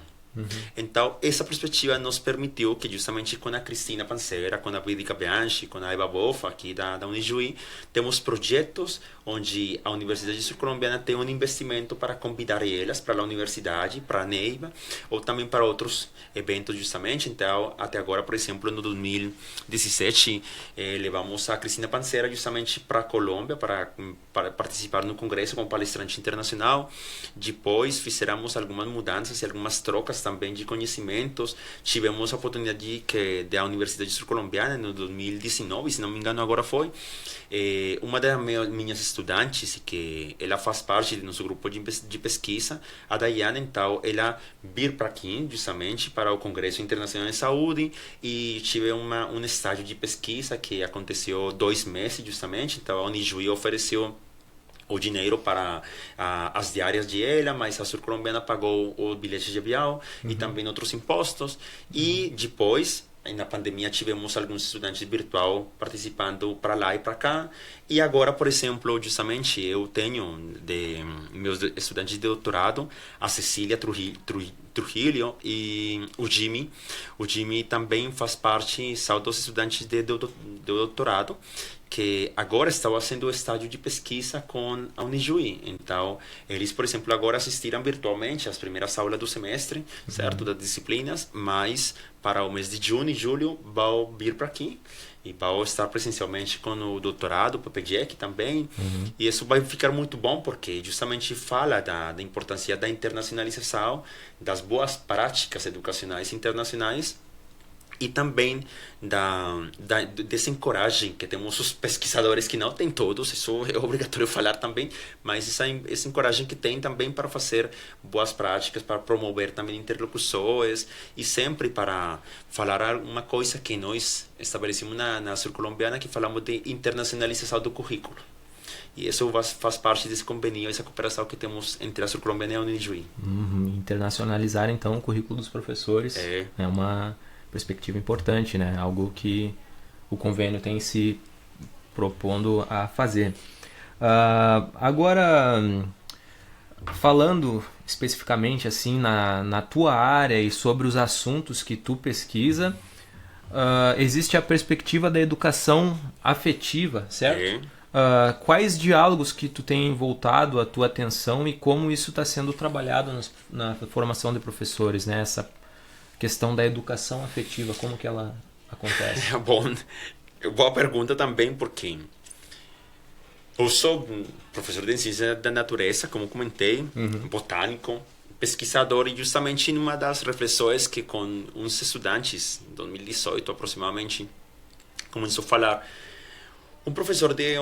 Então, essa perspectiva nos permitiu que, justamente com a Cristina Pancera, com a Bídica Bianchi, com a Eva Bofa, aqui da Unijuí, temos projetos onde a Universidade Sul-Colombiana tem um investimento para convidar elas para a universidade, para a Neiva, ou também para outros eventos, justamente. Então, até agora, por exemplo, no 2017, levamos a Cristina Pancera justamente para a Colômbia, para participar no congresso como palestrante internacional. Depois, fizemos algumas mudanças e algumas trocas também de conhecimentos. Tivemos a oportunidade da Universidade Sul-Colombiana no 2019, se não me engano agora foi, uma das minhas estudantes, que ela faz parte do nosso grupo de pesquisa, a Dayana, então ela vir para aqui justamente para o Congresso Internacional de Saúde, e tive um estágio de pesquisa que aconteceu 2 meses justamente. Então a Unijuí ofereceu o dinheiro para as diárias de ela, mas a Sul-Colombiana pagou o bilhete de avião e também outros impostos. E depois, na pandemia, tivemos alguns estudantes virtual participando para lá e para cá. E agora, por exemplo, justamente eu tenho meus estudantes de doutorado, a Cecília Trujillo e o Jimmy. O Jimmy também faz parte, são dos estudantes de doutorado, que agora estão fazendo o estágio de pesquisa com a Unijuí. Então, eles, por exemplo, agora assistiram virtualmente às primeiras aulas do semestre, certo, das disciplinas, mas para o mês de junho e julho vão vir para aqui e vão estar presencialmente com o doutorado, o PPGEC também. E isso vai ficar muito bom, porque justamente fala da importância da internacionalização, das boas práticas educacionais internacionais, e também dessa encoragem que temos os pesquisadores, que não tem todos, isso é obrigatório falar também, mas essa encoragem que tem também para fazer boas práticas, para promover também interlocuções, e sempre para falar uma coisa que nós estabelecemos na Sul-Colombiana, que falamos de internacionalização do currículo. E isso faz parte desse convênio, essa cooperação que temos entre a Sul-Colombiana e a Unijuí. Internacionalizar, então, o currículo dos professores é uma perspectiva importante, né? Algo que o convênio tem se propondo a fazer. Agora, falando especificamente assim na tua área e sobre os assuntos que tu pesquisa, existe a perspectiva da educação afetiva, certo? Quais diálogos que tu tem voltado a tua atenção e como isso está sendo trabalhado na formação de professores, né? Essa questão da educação afetiva, como que ela acontece? Bom, boa pergunta também, porque eu sou professor de ciência da natureza, como comentei, botânico, pesquisador, e justamente numa das reflexões que com uns estudantes, em 2018 aproximadamente, começou a falar, um professor de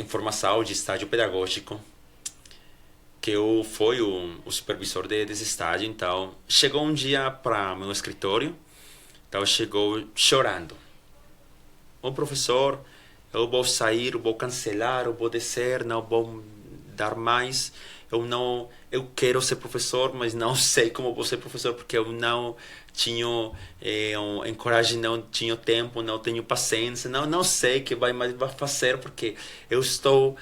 formação de estágio pedagógico, que eu fui o supervisor desse estágio. Então chegou um dia para meu escritório, então chegou chorando: "Ô professor, eu vou sair, eu vou cancelar, eu vou descer, não vou dar mais, eu quero ser professor, mas não sei como vou ser professor, porque eu não tinha coragem, não tinha tempo, não tenho paciência, não sei o que vai fazer, porque eu estou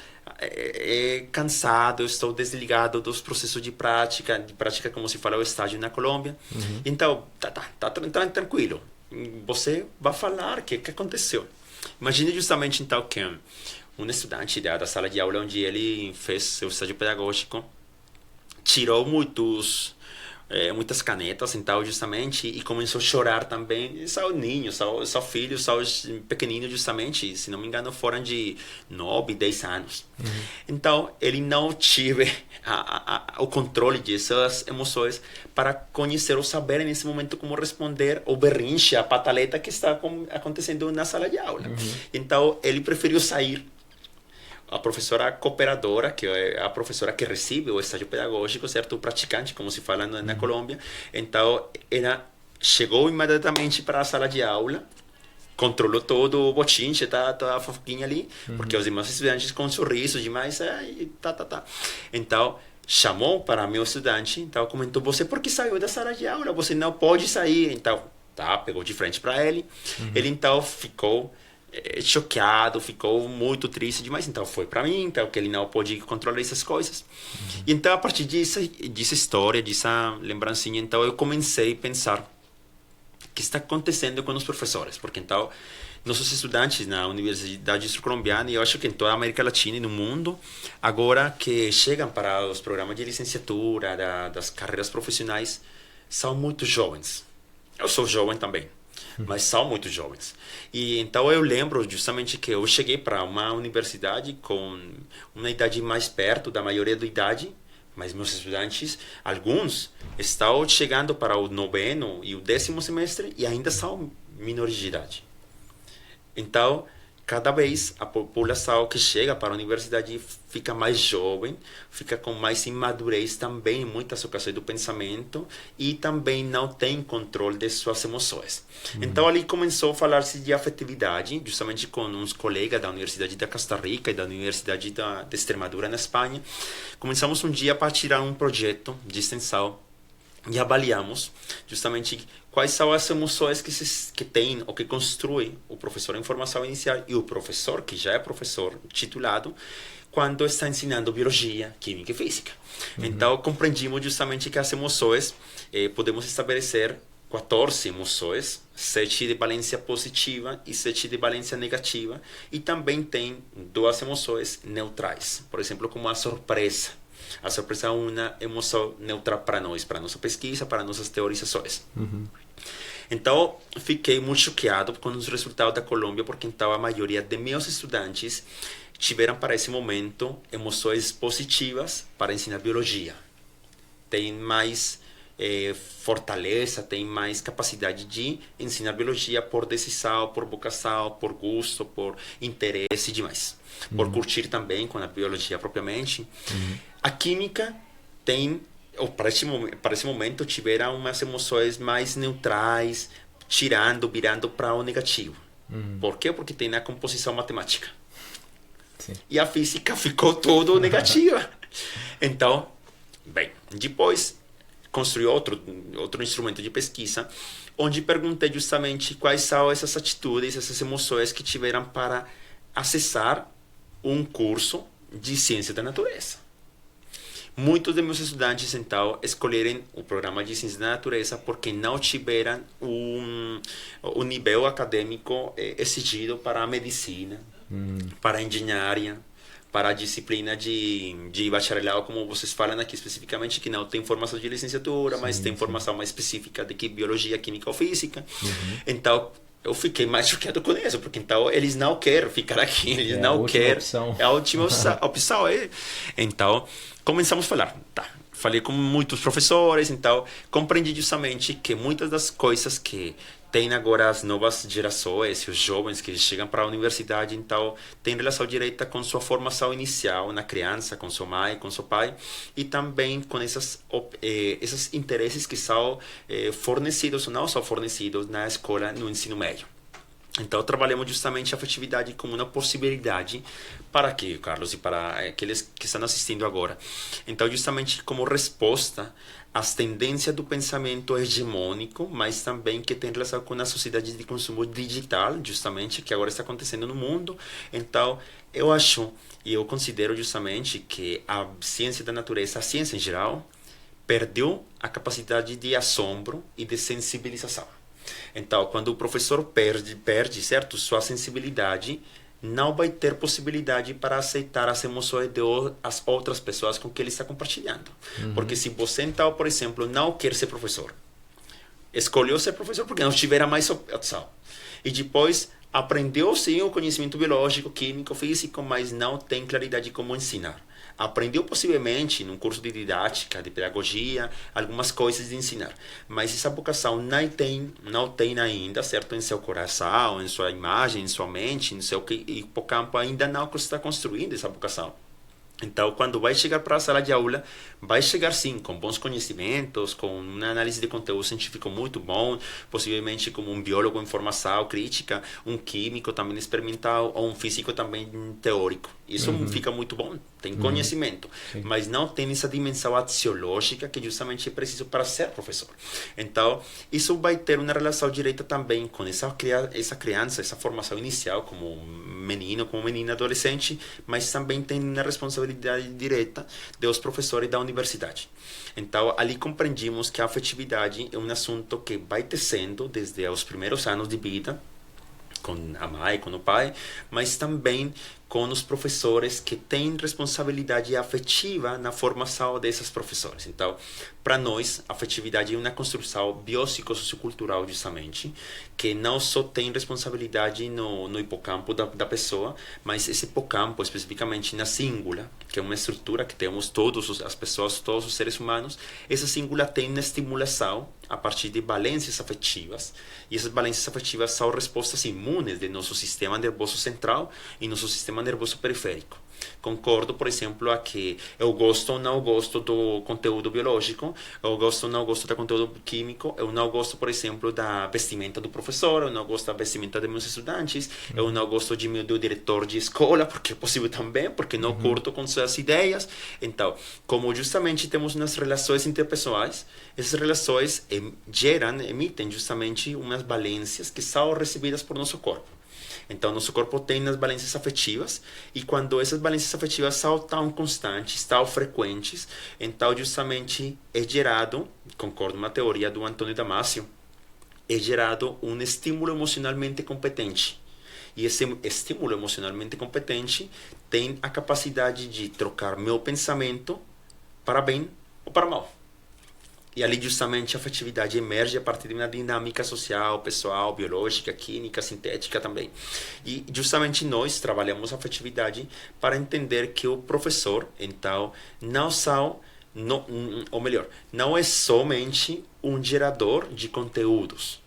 cansado, eu estou desligado dos processos de prática como se fala o estágio na Colômbia. Então, tá tranquilo, você vai falar o que aconteceu." Imagine justamente então que um estudante da sala de aula onde ele fez seu estágio pedagógico tirou muitos muitas canetas, então, justamente, e começou a chorar também. São ninhos, são filhos, são pequeninos, justamente, se não me engano, foram de 9, 10 anos. Então, ele não tive o controle dessas emoções para conhecer ou saber, nesse momento, como responder o berrinche, a pataleta que está acontecendo na sala de aula. Então, ele preferiu sair. A professora cooperadora, que é a professora que recebe o estágio pedagógico, certo? O praticante, como se fala na Colômbia. Então, ela chegou imediatamente para a sala de aula, controlou todo o bochinche, toda a fofoquinha ali, porque os demais estudantes com sorrisos demais, Então, chamou para meu estudante, então comentou, você por que saiu da sala de aula? Você não pode sair. Então, pegou de frente para ele. Ele, então, ficou choqueado, ficou muito triste demais, então foi para mim, então que ele não pôde controlar essas coisas. E então, a partir dessa história, dessa lembrancinha, então eu comecei a pensar o que está acontecendo com os professores, porque então nossos estudantes na Universidade Sul-Colombiana, e eu acho que em toda a América Latina e no mundo, agora que chegam para os programas de licenciatura, das carreiras profissionais, são muito jovens. Eu sou jovem também, mas são muito jovens. E então eu lembro justamente que eu cheguei para uma universidade com uma idade mais perto da maioria da idade, mas meus estudantes, alguns, estão chegando para o 9º e o 10º semestre e ainda são menores de idade. Então, cada vez a população que chega para a universidade fica mais jovem, fica com mais imadurez também em muitas ocasiões do pensamento e também não tem controle de suas emoções. Então ali começou a falar-se de afetividade, justamente com uns colegas da Universidade da Costa Rica e da Universidade de Extremadura na Espanha. Começamos um dia para tirar um projeto de extensão e avaliamos justamente quais são as emoções que tem ou que constrói o professor em formação inicial e o professor, que já é professor titulado, quando está ensinando biologia, química e física. Então, compreendimos justamente que as emoções, podemos estabelecer 14 emoções, 7 de valência positiva e 7 de valência negativa, e também tem 2 emoções neutrais, por exemplo, como a surpresa. A surpresa é uma emoção neutral para nós, para nossa pesquisa, para nossas teorizações. Então, fiquei muito choqueado com os resultados da Colômbia, porque então a maioria de meus estudantes tiveram para esse momento emoções positivas para ensinar biologia. Tem mais fortaleza, tem mais capacidade de ensinar biologia por decisão, por vocação, por gosto, por interesse e demais. Por curtir também com a biologia propriamente. A química tem, ou para esse momento, tiveram umas emoções mais neutrais, virando para o negativo. Por quê? Porque tem a composição matemática. Sim. E a física ficou tudo negativa. Então, bem, depois construí outro instrumento de pesquisa, onde perguntei justamente quais são essas atitudes, essas emoções que tiveram para acessar um curso de ciência da natureza. Muitos de meus estudantes, então, escolheram o programa de ciência da natureza porque não tiveram o nível acadêmico exigido para a medicina, para a engenharia, para a disciplina de bacharelado, como vocês falam aqui especificamente, que não tem formação de licenciatura, mas tem formação mais específica de que biologia, química ou física. Então, eu fiquei mais choqueado com isso, porque então eles não querem ficar aqui, eles não querem. É a última opção. Então, começamos a falar. Falei com muitos professores, então compreendi justamente que muitas das coisas que tem agora as novas gerações, os jovens que chegam para a universidade, então tem relação direta com sua formação inicial na criança, com sua mãe, com seu pai, e também com esses interesses que são fornecidos ou não são fornecidos na escola, no ensino médio. Então, trabalhamos justamente a afetividade como uma possibilidade para aqui, Carlos, e para aqueles que estão assistindo agora. Então, justamente como resposta às tendências do pensamento hegemônico, mas também que tem relação com a sociedade de consumo digital, justamente, que agora está acontecendo no mundo. Então, eu acho e eu considero justamente que a ciência da natureza, a ciência em geral, perdeu a capacidade de assombro e de sensibilização. Então, quando o professor perde, certo, sua sensibilidade, não vai ter possibilidade para aceitar as emoções das outras pessoas com que ele está compartilhando. Porque se você, então, por exemplo, não quer ser professor, escolheu ser professor porque não tiver mais opção, e depois aprendeu sim o conhecimento biológico, químico, físico, mas não tem claridade de como ensinar. Aprendeu possivelmente num curso de didática, de pedagogia, algumas coisas de ensinar, mas essa vocação não tem ainda, certo, em seu coração, em sua imagem, em sua mente, em seu hipocampo, ainda não está construindo essa vocação. Então, quando vai chegar para a sala de aula, vai chegar sim com bons conhecimentos, com uma análise de conteúdo científico muito bom, possivelmente como um biólogo em formação crítica, um químico também experimental, ou um físico também teórico. Isso fica muito bom, tem conhecimento, mas não tem essa dimensão axiológica que justamente é preciso para ser professor. Então, isso vai ter uma relação direta também com essa criança, essa formação inicial como menino, como menina, adolescente, mas também tem uma responsabilidade direta dos professores da universidade. Então, ali compreendimos que a afetividade é um assunto que vai tecendo desde os primeiros anos de vida, com a mãe, com o pai, mas também com os professores que têm responsabilidade afetiva na formação desses professores. Então, para nós, a afetividade é uma construção biopsicossociocultural, justamente, que não só tem responsabilidade no hipocampo da pessoa, mas esse hipocampo, especificamente na cingula, que é uma estrutura que temos as pessoas, todos os seres humanos, essa cingula tem uma estimulação a partir de valências afetivas, e essas valências afetivas são respostas imunes do nosso sistema nervoso central e nosso sistema nervoso periférico. Concordo, por exemplo, a que eu gosto ou não gosto do conteúdo biológico, eu gosto ou não gosto do conteúdo químico, eu não gosto, por exemplo, da vestimenta do professor, eu não gosto da vestimenta dos meus estudantes, eu não gosto do diretor de escola, porque é possível também, porque não curto com suas ideias. Então, como justamente temos umas relações interpessoais, essas relações emitem justamente umas valências que são recebidas por nosso corpo. Então, nosso corpo tem as valências afetivas, e quando essas valências afetivas são tão constantes, tão frequentes, então justamente é gerado, concordo com uma teoria do Antônio Damasio, é gerado um estímulo emocionalmente competente. E esse estímulo emocionalmente competente tem a capacidade de trocar meu pensamento para bem ou para mal. E ali justamente a afetividade emerge a partir de uma dinâmica social, pessoal, biológica, química, sintética também. E justamente nós trabalhamos a afetividade para entender que o professor, então, não é somente um gerador de conteúdos.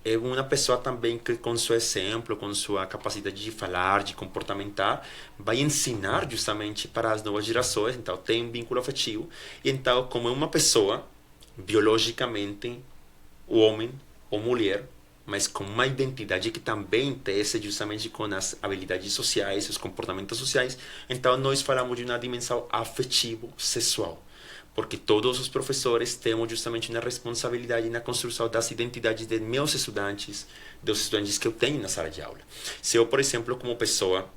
É uma pessoa também que, com seu exemplo, com sua capacidade de falar, de comportamentar, vai ensinar justamente para as novas gerações. Então, tem um vínculo afetivo. E então, como é uma pessoa, biologicamente, o homem ou mulher, mas com uma identidade que também tece justamente com as habilidades sociais, os comportamentos sociais, então nós falamos de uma dimensão afetivo-sexual, porque todos os professores temos justamente uma responsabilidade na construção das identidades de meus estudantes, dos estudantes que eu tenho na sala de aula. Se eu, por exemplo, como pessoa,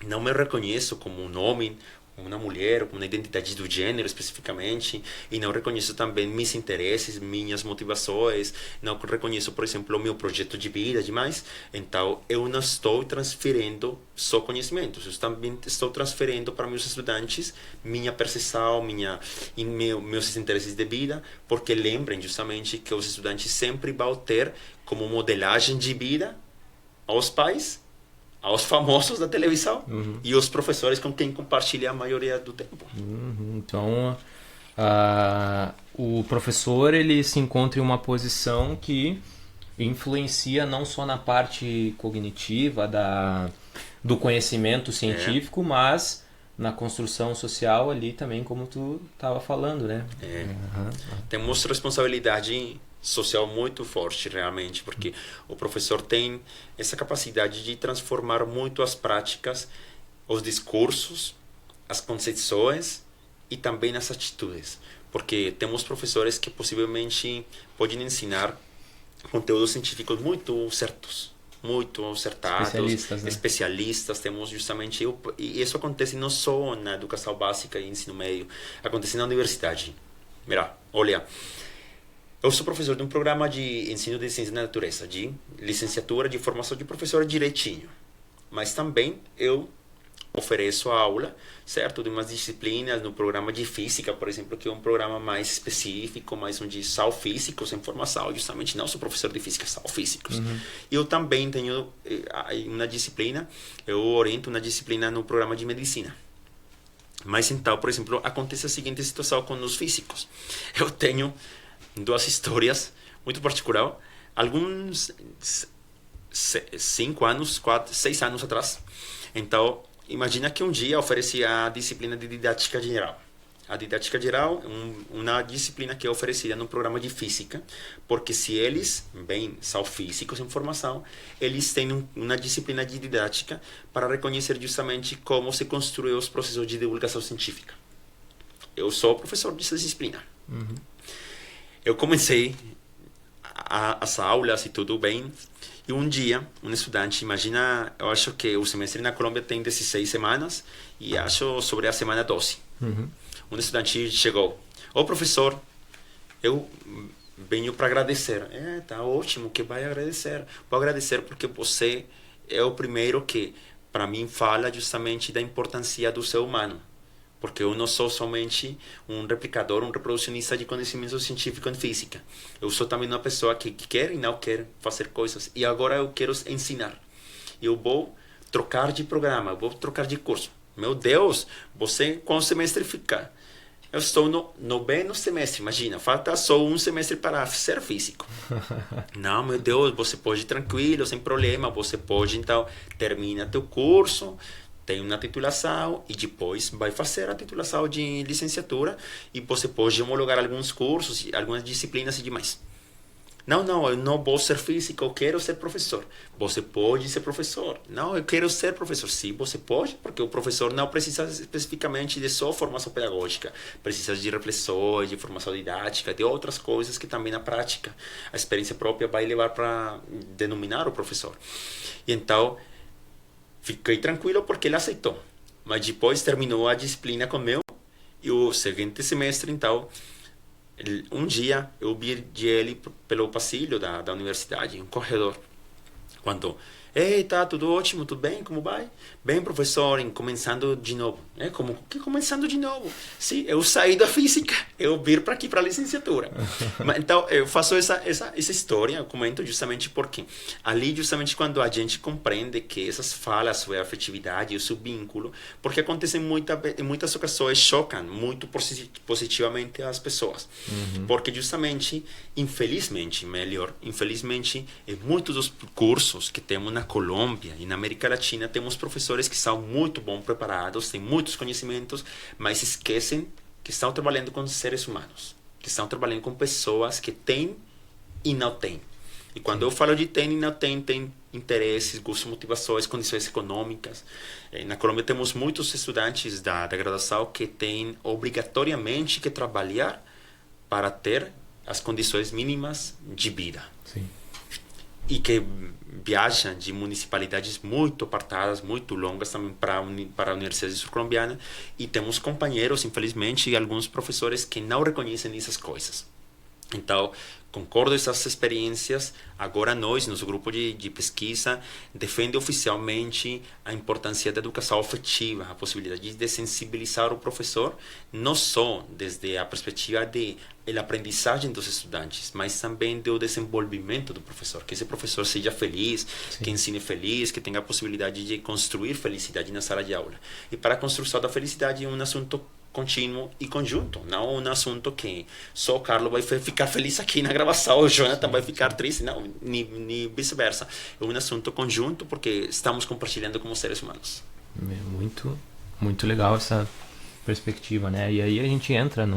não me reconheço como um homem, como uma mulher, como uma identidade do gênero especificamente, e não reconheço também meus interesses, minhas motivações, não reconheço, por exemplo, o meu projeto de vida, demais, então eu não estou transferindo só conhecimentos, eu também estou transferindo para meus estudantes minha percepção, meus interesses de vida, porque lembrem justamente que os estudantes sempre vão ter como modelagem de vida aos pais, aos famosos da televisão e os professores com quem compartilha a maioria do tempo. Então, o professor ele se encontra em uma posição que influencia não só na parte cognitiva do conhecimento científico, mas na construção social ali também, como tu estava falando, né? Temos responsabilidade social muito forte, realmente, porque o professor tem essa capacidade de transformar muito as práticas, os discursos, as concepções e também as atitudes, porque temos professores que possivelmente podem ensinar conteúdos científicos muito certos, muito acertados, especialistas, temos justamente, e isso acontece não só na educação básica e ensino médio, acontece na universidade. Mira, olha, eu sou professor de um programa de ensino de ciência da natureza, de licenciatura de formação de professor direitinho. mas também eu ofereço aula, certo, de umas disciplinas no programa de física, por exemplo, que é um programa mais específico, mais onde só físicos em formação, justamente não sou professor de física, só físicos. Eu também tenho uma disciplina, eu oriento uma disciplina no programa de medicina. Mas então, por exemplo, acontece a seguinte situação com os físicos. Eu tenho duas histórias muito particulares. Alguns 5 anos, 6 anos atrás. Então, imagina que um dia eu ofereci a disciplina de didática geral. A didática geral é uma disciplina que é oferecida no programa de física, porque se eles, bem, são físicos em formação, eles têm uma disciplina de didática para reconhecer justamente como se construem os processos de divulgação científica. Eu sou professor dessa disciplina. Eu comecei as aulas e tudo bem, e um dia, um estudante, imagina, eu acho que o semestre na Colômbia tem 16 semanas, e acho sobre a semana 12. Um estudante chegou: ô professor, eu venho para agradecer. Tá ótimo, que vai agradecer. Vou agradecer porque você é o primeiro que, para mim, fala justamente da importância do ser humano. Porque eu não sou somente um replicador, um reproducionista de conhecimento científico em física. Eu sou também uma pessoa que quer e não quer fazer coisas. E agora eu quero ensinar. Eu vou trocar de programa, vou trocar de curso. Meu Deus, você qual semestre fica? Eu estou no 9º semestre, imagina, falta só um semestre para ser físico. Não, meu Deus, você pode ir tranquilo, sem problema, você pode, então, termina teu curso, tem uma titulação e depois vai fazer a titulação de licenciatura e você pode homologar alguns cursos, algumas disciplinas e demais. Não, eu não vou ser físico, eu quero ser professor. Você pode ser professor. Não, eu quero ser professor. Sim, você pode, porque o professor não precisa especificamente de só formação pedagógica. Precisa de reflexões, de formação didática, de outras coisas que também na prática a experiência própria vai levar para denominar o professor. E então, fiquei tranquilo porque ele aceitou. Mas depois terminou a disciplina comigo e o seguinte semestre, então, um dia eu vi ele pelo pasillo da universidade, um corredor. Quando, ei, tá tudo ótimo, tudo bem, como vai? Bem, professor, começando de novo. Como que começando de novo? Sim, eu saí da física, eu vim para aqui para a licenciatura. Então, eu faço essa história, eu comento justamente porque ali, justamente quando a gente compreende que essas falas sobre a afetividade e o seu vínculo, porque acontecem em muitas ocasiões, chocam muito positivamente as pessoas. Porque justamente, infelizmente, em muitos dos cursos que temos na Colômbia e na América Latina, temos professores que são muito bem preparados, têm muitos conhecimentos, mas esquecem que estão trabalhando com seres humanos, que estão trabalhando com pessoas que têm e não têm. E quando eu falo de tem e não tem interesses, gostos, motivações, condições econômicas. Na Colômbia temos muitos estudantes da graduação que têm obrigatoriamente que trabalhar para ter as condições mínimas de vida. Sim. E que viajam de municipalidades muito apartadas, muito longas também para a Universidade Sul-Colombiana, e temos companheiros, infelizmente, e alguns professores que não reconhecem essas coisas. Então, concordo com essas experiências. Agora nós, nosso grupo de pesquisa, defende oficialmente a importância da educação afetiva, a possibilidade de sensibilizar o professor, não só desde a perspectiva de aprendizagem dos estudantes, mas também do desenvolvimento do professor, que esse professor seja feliz, sim, que ensine feliz, que tenha a possibilidade de construir felicidade na sala de aula. E para a construção da felicidade é um assunto contínuo e conjunto, não um assunto que só o Carlos vai ficar feliz aqui na gravação, o Jonathan vai ficar triste, não, nem vice-versa. É um assunto conjunto porque estamos compartilhando como seres humanos. Muito, muito legal essa perspectiva, né? E aí a gente entra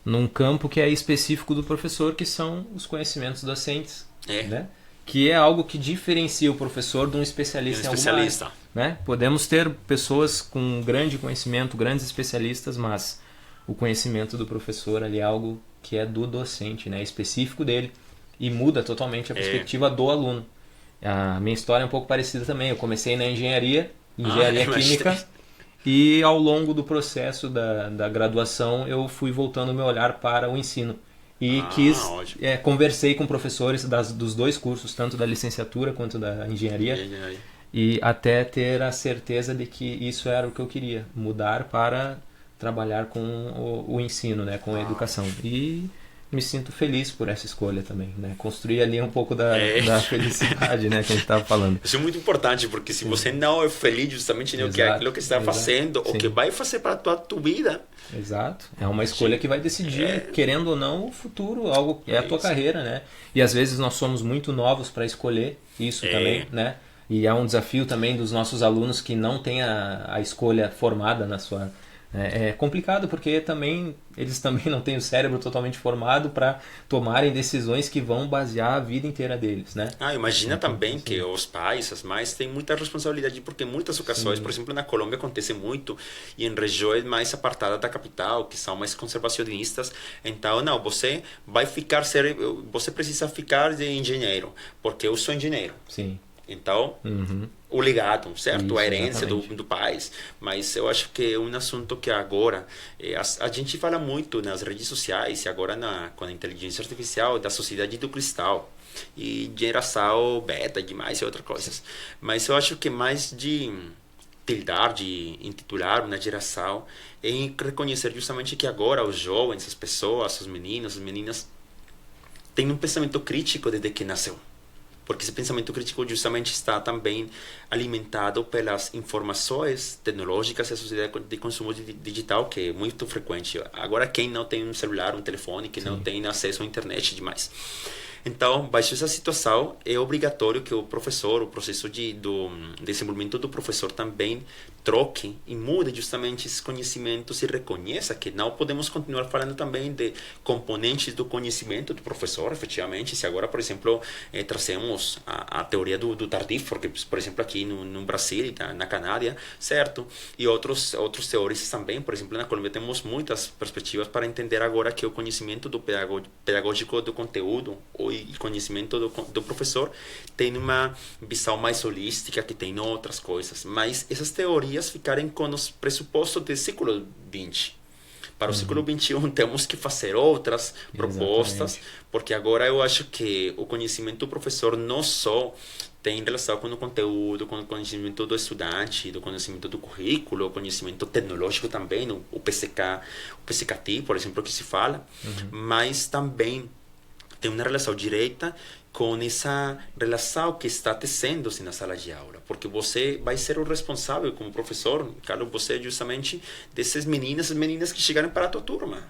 num campo que é específico do professor, que são os conhecimentos docentes, né? Que é algo que diferencia o professor de um especialista em alguma área, né? Podemos ter pessoas com grande conhecimento, grandes especialistas, mas o conhecimento do professor ali é algo que é do docente, né? Específico dele, e muda totalmente a perspectiva do aluno. A minha história é um pouco parecida também. Eu comecei na engenharia química, e ao longo do processo da graduação eu fui voltando o meu olhar para o ensino. E conversei com professores dos dois cursos, tanto da licenciatura quanto da engenharia. e até ter a certeza de que isso era o que eu queria, mudar para trabalhar com o ensino, né, com a educação. E me sinto feliz por essa escolha também, né? Construir ali um pouco da felicidade, né, que a gente estava falando. Isso é muito importante, porque se você não é feliz justamente no que é aquilo que está fazendo, ou que vai fazer para a tua vida. Exato. É uma escolha que vai decidir, querendo ou não, o futuro, algo é a tua carreira, né? E às vezes nós somos muito novos para escolher isso também, né? E é um desafio também dos nossos alunos que não têm a escolha formada na sua... É complicado porque também eles também não têm o cérebro totalmente formado para tomarem decisões que vão basear a vida inteira deles, né? Imagina também que os pais, as mães têm muita responsabilidade, porque em muitas ocasiões, por exemplo, na Colômbia acontece muito, e em regiões mais apartadas da capital, que são mais conservacionistas, então, não, você precisa ficar de engenheiro, porque eu sou engenheiro. Sim. Então, o legado, certo? Isso, a herência do país. Mas eu acho que é um assunto que agora a gente fala muito nas redes sociais e agora com a inteligência artificial da sociedade do cristal e geração beta demais e outras coisas. Mas eu acho que mais de intitular uma geração é reconhecer justamente que agora os jovens, as pessoas, os meninos, as meninas têm um pensamento crítico desde que nasceu. Porque esse pensamento crítico justamente está também alimentado pelas informações tecnológicas e a sociedade de consumo digital, que é muito frequente. Agora, quem não tem um celular, um telefone, que não tem acesso à internet demais. Então, baixo essa situação, é obrigatório que o professor, o processo do desenvolvimento do professor também troque e mude justamente esses conhecimentos e reconheça que não podemos continuar falando também de componentes do conhecimento do professor, efetivamente. Se agora, por exemplo, trazemos a teoria do tardif, porque, por exemplo, aqui no Brasil e na Canária, certo? E outros teóricos também, por exemplo, na Colômbia temos muitas perspectivas para entender agora que o conhecimento do pedagógico do conteúdo e conhecimento do professor tem uma visão mais holística, que tem outras coisas. Mas essas teorias ficarem com os pressupostos do século XX. Para o século XXI temos que fazer outras propostas, porque agora eu acho que o conhecimento do professor não só tem relação com o conteúdo, com o conhecimento do estudante, do conhecimento do currículo, o conhecimento tecnológico também, o PCKT, por exemplo, que se fala, mas também tem uma relação direta com essa relação que está tecendo-se na sala de aula, porque você vai ser o responsável como professor, Carlos, você é justamente dessas meninas que chegaram para a tua turma,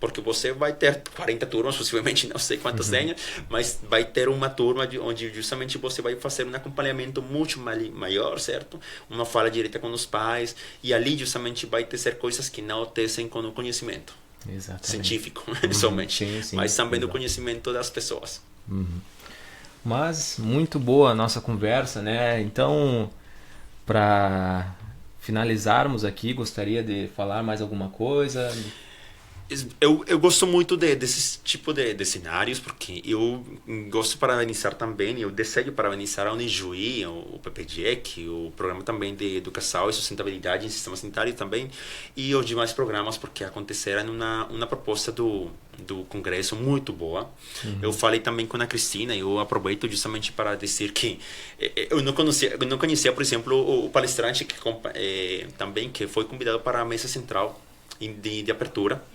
porque você vai ter 40 turmas, possivelmente, não sei quantas tenha, mas vai ter uma turma onde justamente você vai fazer um acompanhamento muito maior, certo? Uma fala direta com os pais, e ali justamente vai ter coisas que não tecem com o conhecimento. Exatamente. Científico, somente, sim, mas também do conhecimento das pessoas. Mas muito boa a nossa conversa, né? Então, para finalizarmos aqui, gostaria de falar mais alguma coisa? Eu gosto muito desse tipo de cenários, porque eu gosto de parabenizar também, eu desejo parabenizar a Unijuí, o PPGEC, o programa também de educação e sustentabilidade em sistema sanitário também, e os demais programas, porque aconteceram uma proposta do Congresso muito boa. Eu falei também com a Cristina, eu aproveito justamente para dizer que eu não conhecia, por exemplo, o palestrante também que foi convidado para a mesa central de abertura.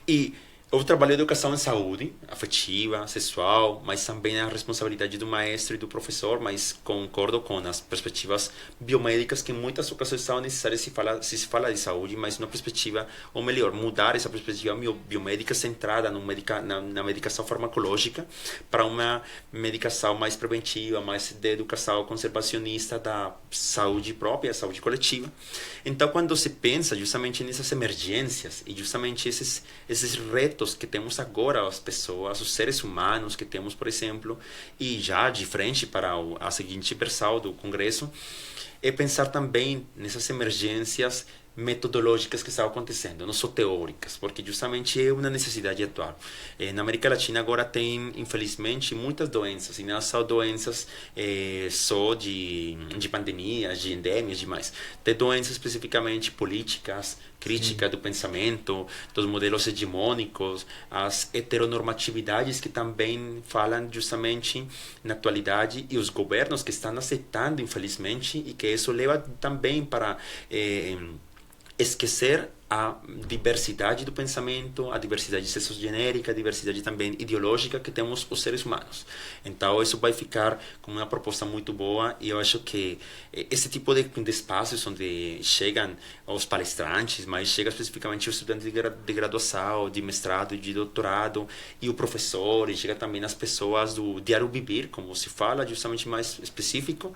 E eu trabalho em educação em saúde afetiva, sexual, mas também a responsabilidade do maestro e do professor, mas concordo com as perspectivas biomédicas que em muitas ocasiões são necessárias se se fala de saúde, mas uma perspectiva, ou melhor, mudar essa perspectiva biomédica centrada na medicação farmacológica para uma medicação mais preventiva, mais de educação conservacionista da saúde própria, saúde coletiva. Então, quando se pensa justamente nessas emergências e justamente esses retos que temos agora, as pessoas, os seres humanos que temos, por exemplo, e já de frente para a seguinte versão do Congresso, é pensar também nessas emergências metodológicas que estão acontecendo, não só teóricas, porque justamente é uma necessidade atual. Na América Latina agora tem, infelizmente, muitas doenças, e não são doenças só de pandemias, de endemias e demais. Tem doenças especificamente políticas, crítica do pensamento, dos modelos hegemônicos, as heteronormatividades que também falam justamente na atualidade, e os governos que estão aceitando, infelizmente, e que isso leva também para esquecer a diversidade do pensamento, a diversidade sexogenérica, a diversidade também ideológica que temos os seres humanos. Então, isso vai ficar com uma proposta muito boa, e eu acho que esse tipo de espaços onde chegam os palestrantes, mas chega especificamente os estudantes de graduação, de mestrado, de doutorado, e o professor, e chega também as pessoas do diário vivir, como se fala, justamente mais específico,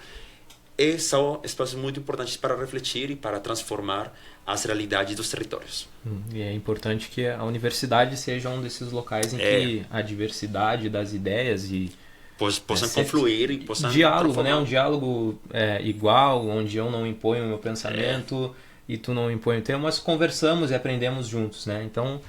e são espaços muito importantes para refletir e para transformar as realidades dos territórios. E é importante que a universidade seja um desses locais em que a diversidade das ideias e possam confluir e possam diálogo, né? Um diálogo igual, onde eu não imponho o meu pensamento e tu não impõe o teu, mas conversamos e aprendemos juntos, né? Então,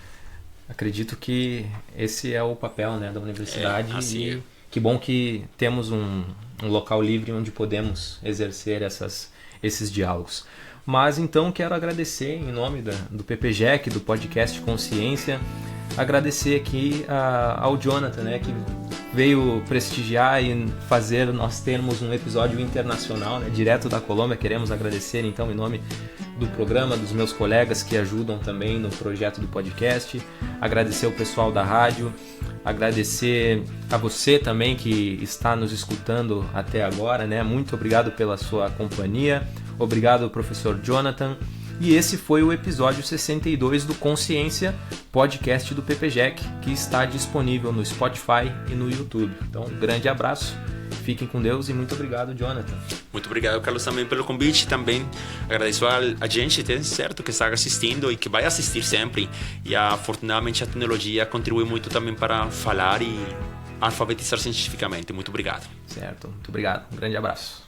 acredito que esse é o papel, né, da universidade, e que bom que temos um local livre onde podemos exercer esses diálogos. Mas então quero agradecer em nome do PPGEC, do podcast Consciência, agradecer aqui ao Jonathan, né, que veio prestigiar e fazer nós termos um episódio internacional, né, direto da Colômbia. Queremos agradecer então em nome do programa, dos meus colegas que ajudam também no projeto do podcast, agradecer o pessoal da rádio, agradecer a você também que está nos escutando até agora, né? Muito obrigado pela sua companhia, obrigado professor Jonathan, e esse foi o episódio 62 do Consciência, podcast do PPGEC, que está disponível no Spotify e no YouTube. Então, um grande abraço, fiquem com Deus e muito obrigado, Jonathan. Muito obrigado, Carlos, também pelo convite. Também agradeço a gente, certo, que está assistindo e que vai assistir sempre. E afortunadamente a tecnologia contribui muito também para falar e alfabetizar cientificamente. Muito obrigado. Certo, muito obrigado. Um grande abraço.